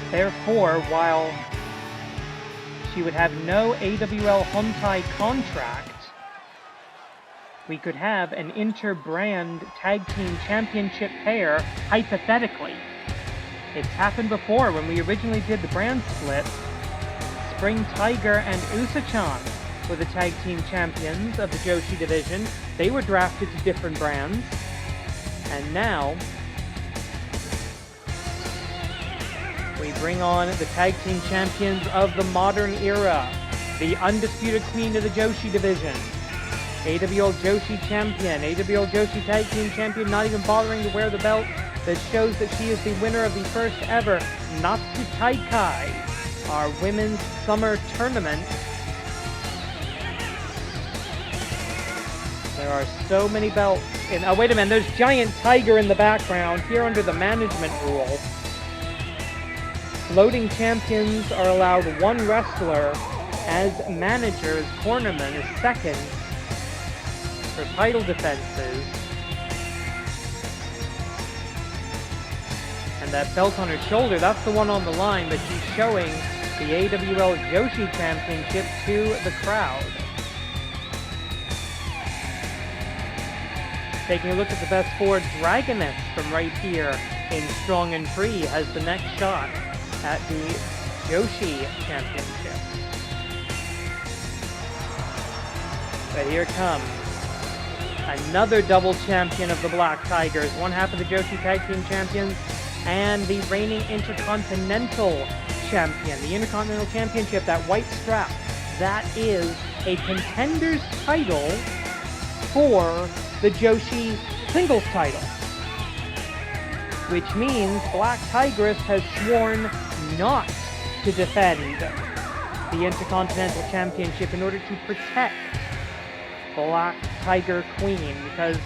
Therefore, while she would have no AWL Hontai contract, we could have an inter-brand tag team championship pair, hypothetically. It's happened before when we originally did the brand split. Spring Tiger and Usa-chan were the tag team champions of the Joshi division. They were drafted to different brands. And now we bring on the tag team champions of the modern era, the undisputed queen of the Joshi division, AWL Joshi champion, AWL Joshi tag team champion, not even bothering to wear the belt that shows that she is the winner of the first ever Natsu Taikai, our women's summer tournament. There are so many belts in, oh wait a minute, there's Giant Tiger in the background here under the management rule. Floating champions are allowed one wrestler as managers. Cornerman is second for title defenses. And that belt on her shoulder, that's the one on the line, but she's showing the AWL Joshi Championship to the crowd. Taking a look at the Best 4, Dragoness from right here in Strong and Free has the next shot at the Joshi Championship. But here comes another double champion of the Black Tigers, one half of the Joshi Tag Team Champions and the reigning Intercontinental Champion. The Intercontinental Championship, that white strap, that is a contender's title for the Joshi singles title, which means Black Tigress has sworn not to defend the Intercontinental Championship in order to protect Black Tiger Queen, because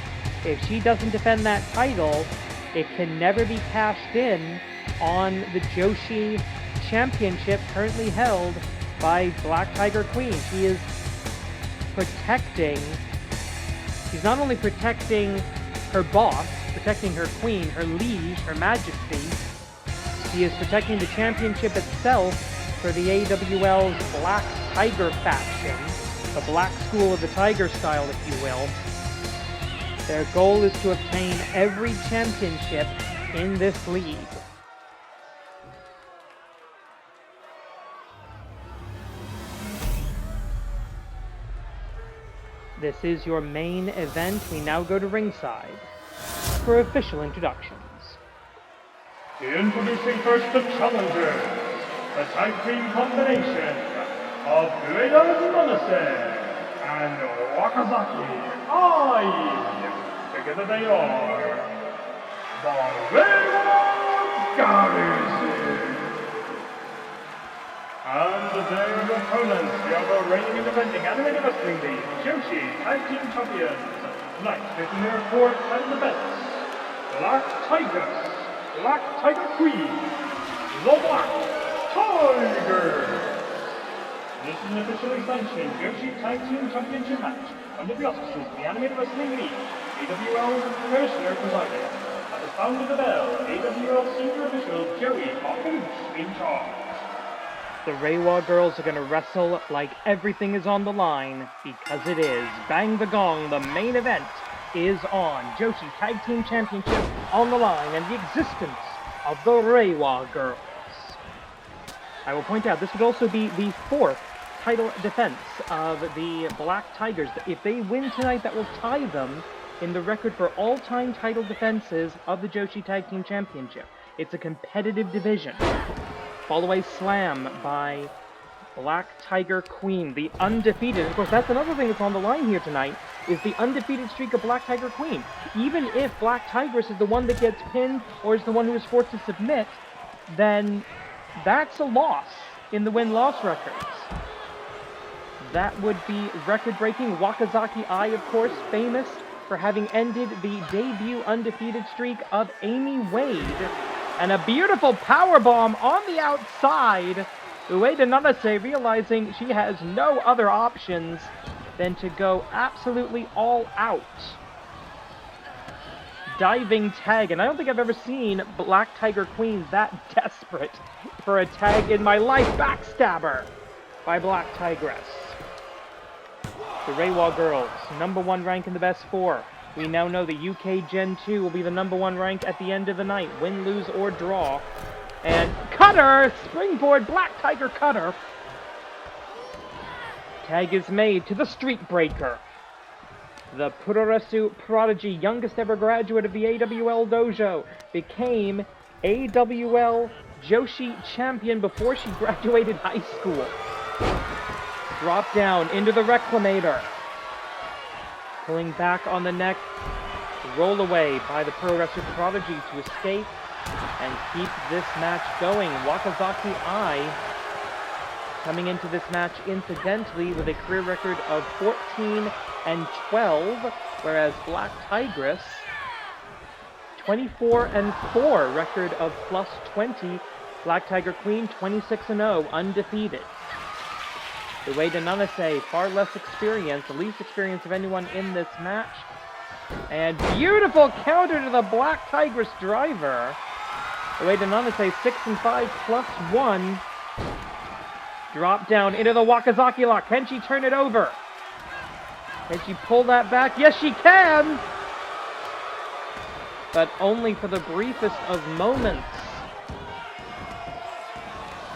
if she doesn't defend that title, it can never be cashed in on the Joshi Championship currently held by Black Tiger Queen. She is protecting, she's not only protecting her boss, protecting her queen, her liege, her majesty, she is protecting the championship itself for the AWL's Black Tiger faction, the Black School of the Tiger style, if you will. Their goal is to obtain every championship in this league. This is your main event. We now go to ringside for official introductions. Introducing first the challengers, the tag team combination of Ueda Nanase and Wakazaki Ai. Together they are the Reiwa Girls. And their opponents, we have the reigning and defending Animated Wrestling League Joshi Tag Team Champions. Tonight, making their fourth title defense, Black Tiger Queen, the Black Tigers. This is an officially sanctioned Joshi Tag Team Championship match under the auspices of the Animated Wrestling League, AWL Commissioner presiding. At the sound of the bell, AWL Senior Official Joey Augments in charge. The Reiwa Girls are going to wrestle like everything is on the line, because it is. Bang the gong, the main event is on. Joshi Tag Team Championship on the line, and the existence of the Reiwa Girls. I will point out, this would also be the fourth title defense of the Black Tigers. If they win tonight, that will tie them in the record for all-time title defenses of the Joshi Tag Team Championship. It's a competitive division. Follow-away slam by Black Tiger Queen, the undefeated. Of course, that's another thing that's on the line here tonight, is the undefeated streak of Black Tiger Queen. Even if Black Tigress is the one that gets pinned or is the one who is forced to submit, then that's a loss in the win-loss records. That would be record-breaking. Wakazaki Eye, of course, famous for having ended the debut undefeated streak of Amy Wade. And a beautiful powerbomb on the outside. Ueda Nanase realizing she has no other options than to go absolutely all out. Diving tag, and I don't think I've ever seen Black Tiger Queen that desperate for a tag in my life. Backstabber by Black Tigress. The Reiwa Girls, #1 rank in the best four. We now know the UK Gen 2 will be the #1 rank at the end of the night. Win, lose, or draw. And cutter! Springboard Black Tiger cutter. Tag is made to the Street Breaker. The Puroresu Prodigy, youngest ever graduate of the AWL Dojo, became AWL Joshi champion before she graduated high school. Drop down into the Reclamator. Pulling back on the neck. Roll away by the Puroresu Prodigy to escape and keep this match going. Wakazaki Eye coming into this match incidentally with a career record of 14-12, whereas Black Tigress 24-4, record of +20. Black Tiger Queen 26-0, undefeated. Ueda Nanase, far less experience, the least experience of anyone in this match. And beautiful counter to the Black Tigress driver. Ueda Nanase 6-5 +1. Drop down into the Wakazaki lock. Can she turn it over? Can she pull that back? Yes, she can! But only for the briefest of moments.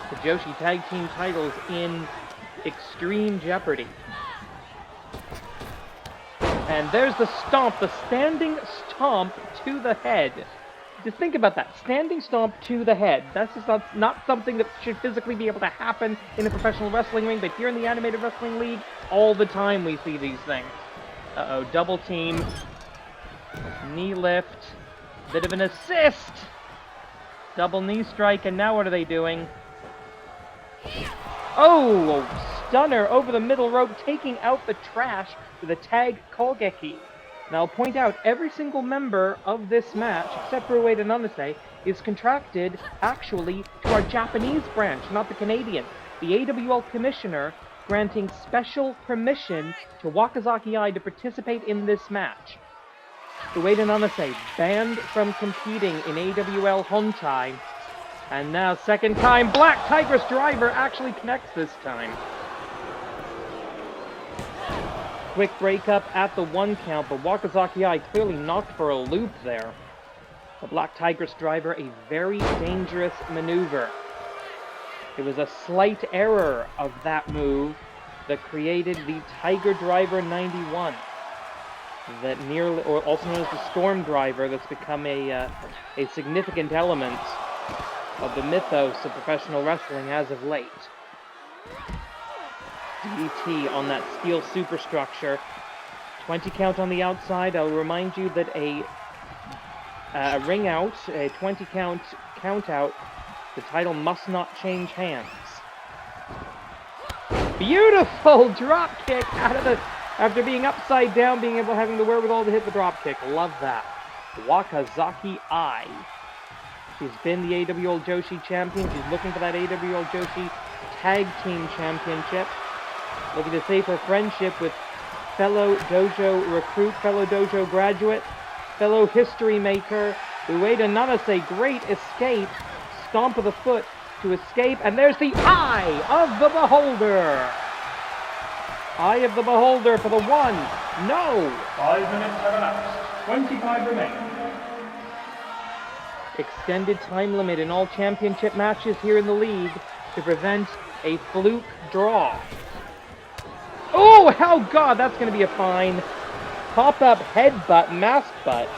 The Joshi Tag Team titles in extreme jeopardy. And there's the stomp, the standing stomp to the head. Just think about that, standing stomp to the head. That's just not something that should physically be able to happen in a professional wrestling ring, but here in the Animated Wrestling League, all the time we see these things. Uh-oh, double team. Knee lift. Bit of an assist. Double knee strike, and now what are they doing? Oh, stunner over the middle rope, taking out the trash with a tag Kogeki. Now I'll point out, every single member of this match, except for Ueda Nanase, is contracted, actually, to our Japanese branch, not the Canadian. The AWL Commissioner granting special permission to Wakazaki Eye to participate in this match. Ueda Nanase banned from competing in AWL Hontai. And now, second time, Black Tigress driver actually connects this time. Quick breakup at the 1 count, but Wakazaki Eye clearly knocked for a loop there. The Black Tigress driver, a very dangerous maneuver. It was a slight error of that move that created the Tiger Driver 91. That nearly, or also known as the Storm Driver, that's become a significant element of the mythos of professional wrestling as of late. DDT on that steel superstructure. 20 count on the outside. I'll remind you that a ring out, a 20 count out, the title must not change hands. Beautiful drop kick out of the, after being upside down, having the wherewithal to hit the drop kick. Love that. Wakazaki Ai. She's been the AWL Joshi champion. She's looking for that AWL Joshi Tag Team Championship. Looking to save her friendship with fellow dojo recruit, fellow dojo graduate, fellow history maker, Ueda Nanase. Great escape. Stomp of the foot to escape. And there's the Eye of the Beholder. Eye of the Beholder for the one. No. 5 minutes have elapsed. 25 remain. Extended time limit in all championship matches here in the league to prevent a fluke draw. Oh, how God, that's going to be a fine. Pop-up headbutt, mask butt.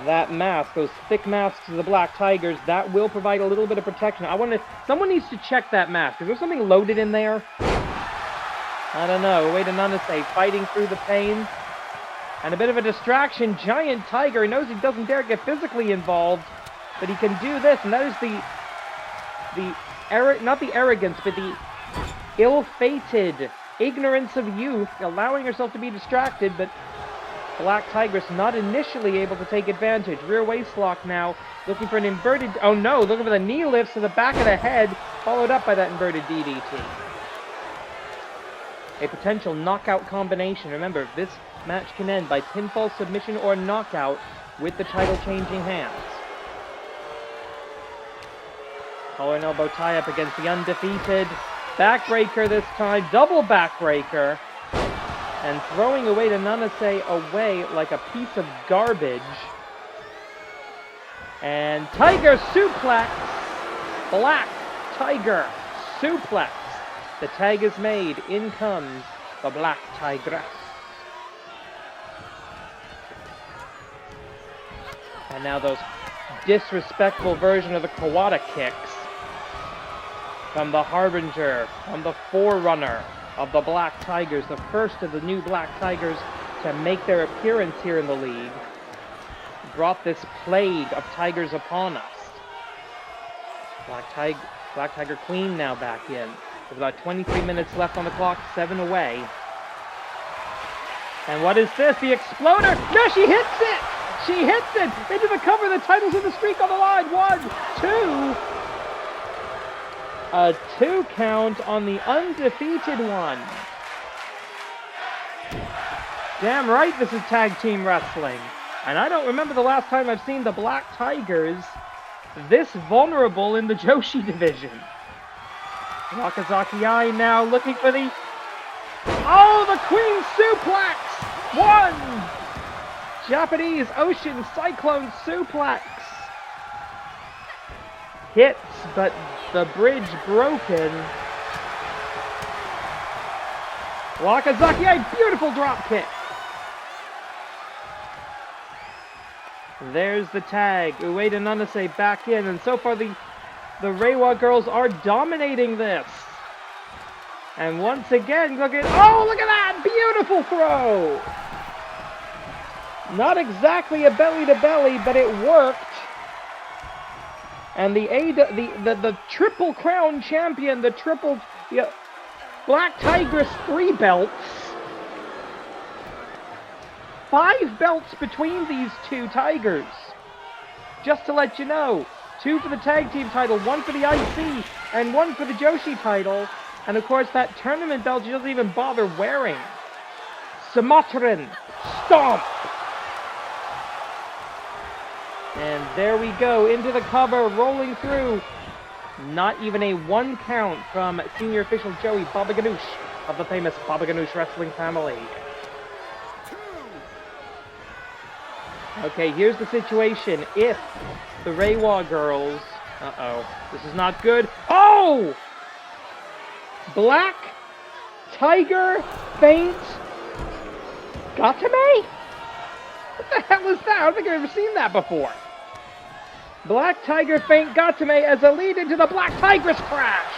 That mask, those thick masks of the Black Tigers, that will provide a little bit of protection. Someone needs to check that mask. Is there something loaded in there? I don't know. Ueda Nanase fighting through the pain. And a bit of a distraction. Giant Tiger. He knows he doesn't dare get physically involved, but he can do this, and that is not the arrogance, but the ill-fated ignorance of youth, allowing herself to be distracted, but Black Tigress not initially able to take advantage. Rear waist lock now, looking for an inverted, oh no, looking for the knee lifts to the back of the head, followed up by that inverted DDT. A potential knockout combination. Remember, this match can end by pinfall, submission, or knockout with the title-changing hands. Collar and elbow tie-up against the undefeated. Backbreaker this time, double backbreaker. And throwing Ueda Nanase away like a piece of garbage. And Tiger suplex. Black Tiger suplex. The tag is made. In comes the Black Tigress. And now those disrespectful version of the Kawada kicks from the Harbinger, from the Forerunner of the Black Tigers, the first of the new Black Tigers to make their appearance here in the league, brought this plague of Tigers upon us. Black Tiger Queen now back in. With about 23 minutes left on the clock, 7 away. And what is this? The Exploder! No, she hits it! She hits it! Into the cover, the titles of the streak on the line. 1, 2. A 2 count on the undefeated one. Damn right this is tag team wrestling. And I don't remember the last time I've seen the Black Tigers this vulnerable in the Joshi division. Wakazaki Ai now looking for the... Oh, the Queen Suplex! 1! Japanese Ocean Cyclone Suplex. Hits, but the bridge broken. Wakazaki Ai, beautiful drop kick. There's the tag. Ueda Nanase back in, and so far the Reiwa girls are dominating this. And once again, look at that! Beautiful throw! Not exactly a belly-to-belly, but it worked. And the Triple Crown champion, Black Tigress 3 belts. 5 belts between these two Tigers. Just to let you know. 2 for the tag team title, 1 for the IC, and 1 for the Joshi title. And of course, that tournament belt she doesn't even bother wearing. Sumatran Stomp! And there we go, into the cover, rolling through. Not even a 1 count from senior official Joey Baba Ganoush of the famous Baba Ganoush wrestling family. Okay, here's the situation. If the Reiwa girls... this is not good. Oh! Black Tiger Feint Gatame? What the hell is that? I don't think I've ever seen that before. Black Tiger Feint Gatame as a lead into the Black Tigress Crash.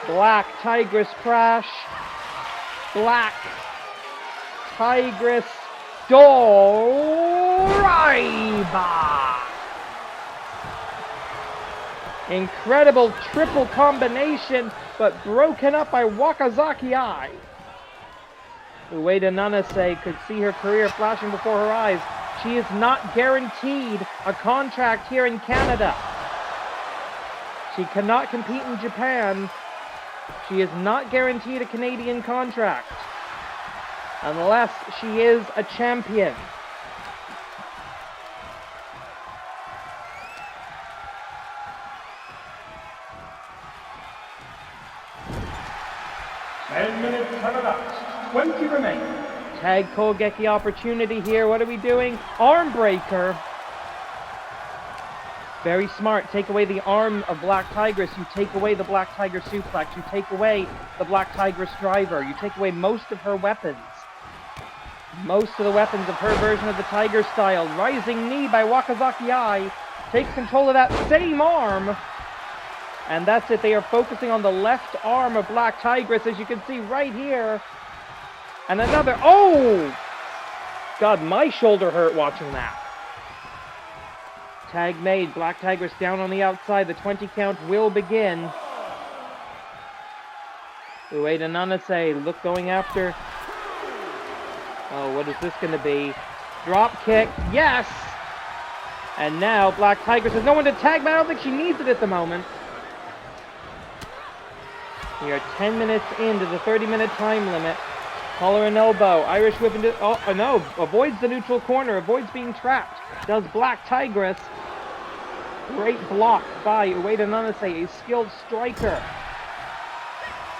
Black Tigress Crash. Black Tigress Doraiba. Incredible triple combination, but broken up by Wakazaki Eye. Ueda Nanase could see her career flashing before her eyes. She is not guaranteed a contract here in Canada. She cannot compete in Japan. She is not guaranteed a Canadian contract unless she is a champion. Minutes have elapsed. 20 remain. Tag Kogeki opportunity here. What are we doing? Arm breaker. Very smart. Take away the arm of Black Tigress. You take away the Black Tiger suplex. You take away the Black Tigress driver. You take away most of her weapons. Most of the weapons of her version of the Tiger style. Rising knee by Wakazaki Eye. Takes control of that same arm. And that's it. They are focusing on the left arm of Black Tigress, as you can see right here. And another... Oh! God, my shoulder hurt watching that. Tag made. Black Tigress down on the outside. The 20 count will begin. Ueda Nanase look going after... Oh, what is this going to be? Drop kick. Yes! And now Black Tigress has no one to tag, but I don't think she needs it at the moment. We are 10 minutes into the 30-minute time limit. Collar and elbow. Irish whip into... Oh, no. Avoids the neutral corner. Avoids being trapped. Does Black Tigress. Great block by Ueda Nanase, a skilled striker.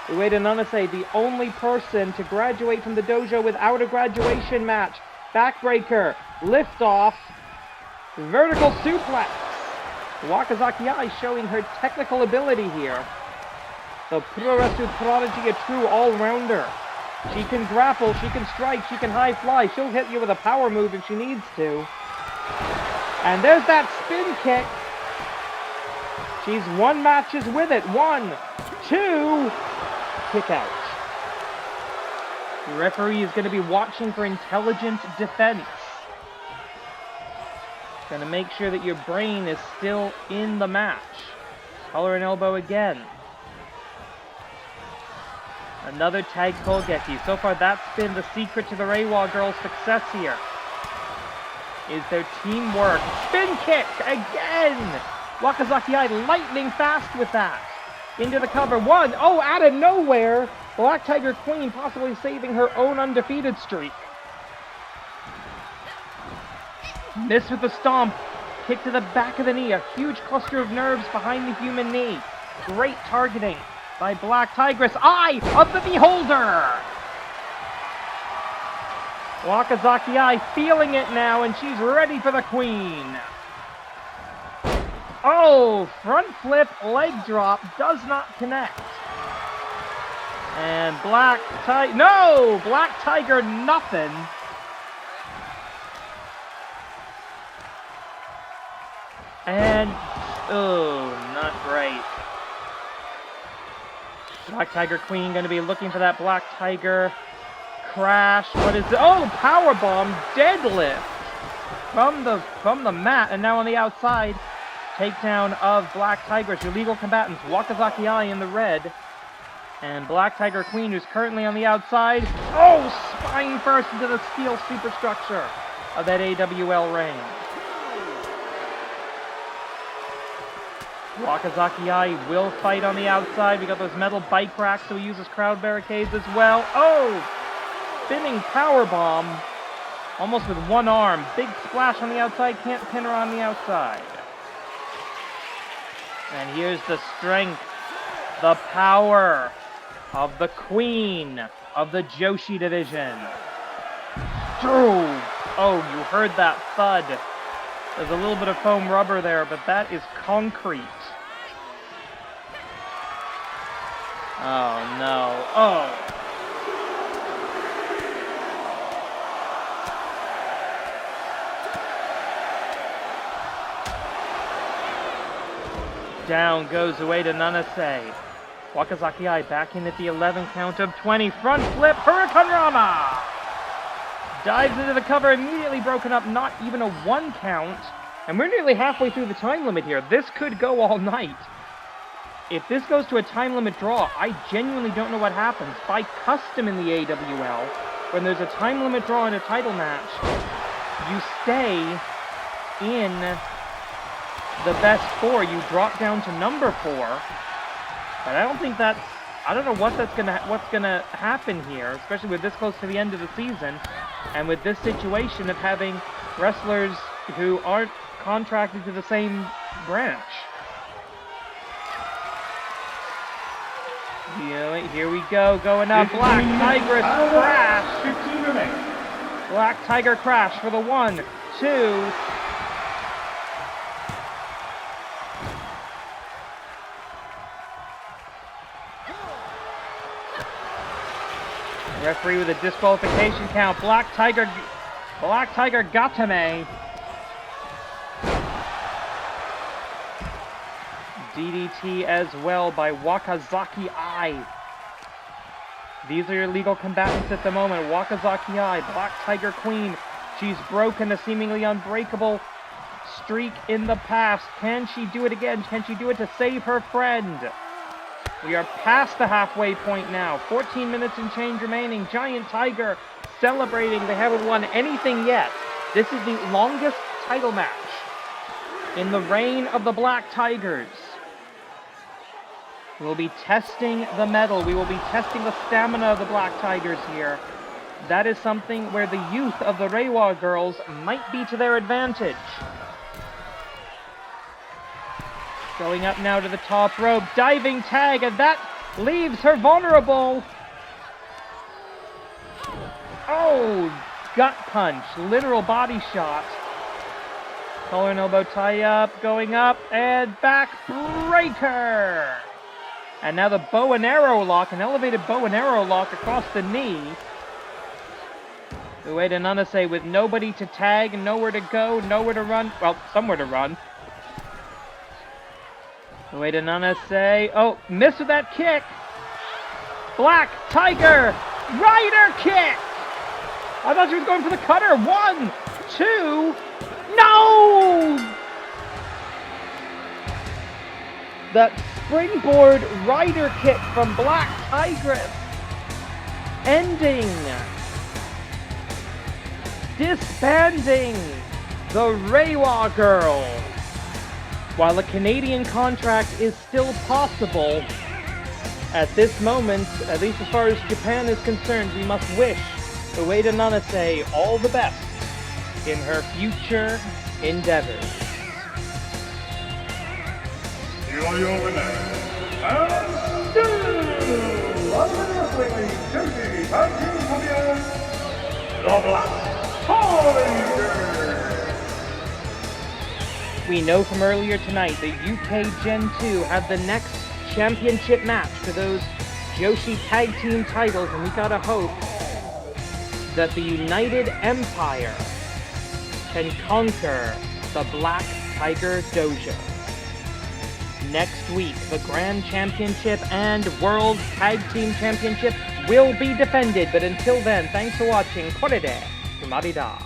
Ueda Nanase, the only person to graduate from the dojo without a graduation match. Backbreaker. Lift off. Vertical suplex. Wakazaki Eye showing her technical ability here. The Puroresu prodigy, a true all-rounder. She can grapple, she can strike, she can high fly. She'll hit you with a power move if she needs to. And there's that spin kick. She's won matches with it. 1, 2, kick out. The referee is going to be watching for intelligent defense. Going to make sure that your brain is still in the match. Collar and elbow again. Another tag Kogeki. So far, that's been the secret to the Reiwa Girls' success here. Is their teamwork. Spin kick again! Wakazaki Eye lightning fast with that. Into the cover. 1. Oh, out of nowhere! Black Tiger Queen possibly saving her own undefeated streak. Miss with the stomp. Kick to the back of the knee. A huge cluster of nerves behind the human knee. Great targeting by Black Tigress. Eye of the Beholder! Wakazaki Eye feeling it now, and she's ready for the Queen. Oh, front flip, leg drop, does not connect. And Black Tiger, no! Black Tiger, nothing. And, oh, not great. Black Tiger Queen going to be looking for that Black Tiger crash. What is it? Oh, powerbomb, deadlift from the mat, and now on the outside. Takedown of Black Tigress, your legal combatants. Wakazaki Eye in the red. And Black Tiger Queen, who's currently on the outside. Oh, spine first into the steel superstructure of that AWL ring. Wakazaki Eye will fight on the outside. We got those metal bike racks, so he uses crowd barricades as well. Oh! Spinning powerbomb. Almost with one arm. Big splash on the outside. Can't pin her on the outside. And here's the strength, the power of the Queen of the Joshi division. Oh, you heard that thud. There's a little bit of foam rubber there, but that is concrete. Oh, no. Oh. Down goes Ueda Nanase. Wakazaki Eye back in at the 11 count of 20. Front flip, Hurricane Rana! Dives into the cover, immediately broken up, not even a 1 count. And we're nearly halfway through the time limit here. This could go all night. if this goes to a time limit draw, I genuinely don't know what happens. By custom in the AWL, when there's a time limit draw in a title match, you stay in the best 4. You drop down to number 4. But I don't think that's... I don't know what's gonna happen here, especially with this close to the end of the season, and with this situation of having wrestlers who aren't contracted to the same branch. Here we go, going up. Black Tiger crash. 15 remain. Black Tiger crash for the 1, 2. Referee with a disqualification count. Black Tiger Gatame. DDT as well by Wakazaki Eye. These are your legal combatants at the moment. Wakazaki Eye, Black Tiger Queen. She's broken a seemingly unbreakable streak in the past. Can she do it again? Can she do it to save her friend? We are past the halfway point now. 14 minutes and change remaining. Giant Tiger celebrating. They haven't won anything yet. This is the longest title match in the reign of the Black Tigers. We'll be testing the mettle. We will be testing the stamina of the Black Tigers here. That is something where the youth of the Reiwa Girls might be to their advantage. Going up now to the top rope. Diving tag, and that leaves her vulnerable. Oh, gut punch. Literal body shot. Collar and elbow tie up. Going up and back breaker. And now the bow and arrow lock, an elevated bow and arrow lock across the knee. Ueda Nanase with nobody to tag, nowhere to go, nowhere to run. Well, somewhere to run. Ueda Nanase. Oh, missed with that kick. Black Tiger Rider kick. I thought she was going for the cutter. 1, 2. No! That springboard rider kick from Black Tigress, ending, disbanding the Reiwa Girls. While a Canadian contract is still possible, at this moment, at least as far as Japan is concerned, we must wish Ueda Nanase all the best in her future endeavors. Your winner, and still London Wrestling League Joshi Tag Team Champion, the Black Tigers. We know from earlier tonight that UK Gen 2 have the next championship match for those Joshi Tag Team titles, and we gotta hope that the United Empire can conquer the Black Tiger Dojo. Next week, the Grand Championship and World Tag Team Championship will be defended. But until then, thanks for watching. Korede, Kumarida.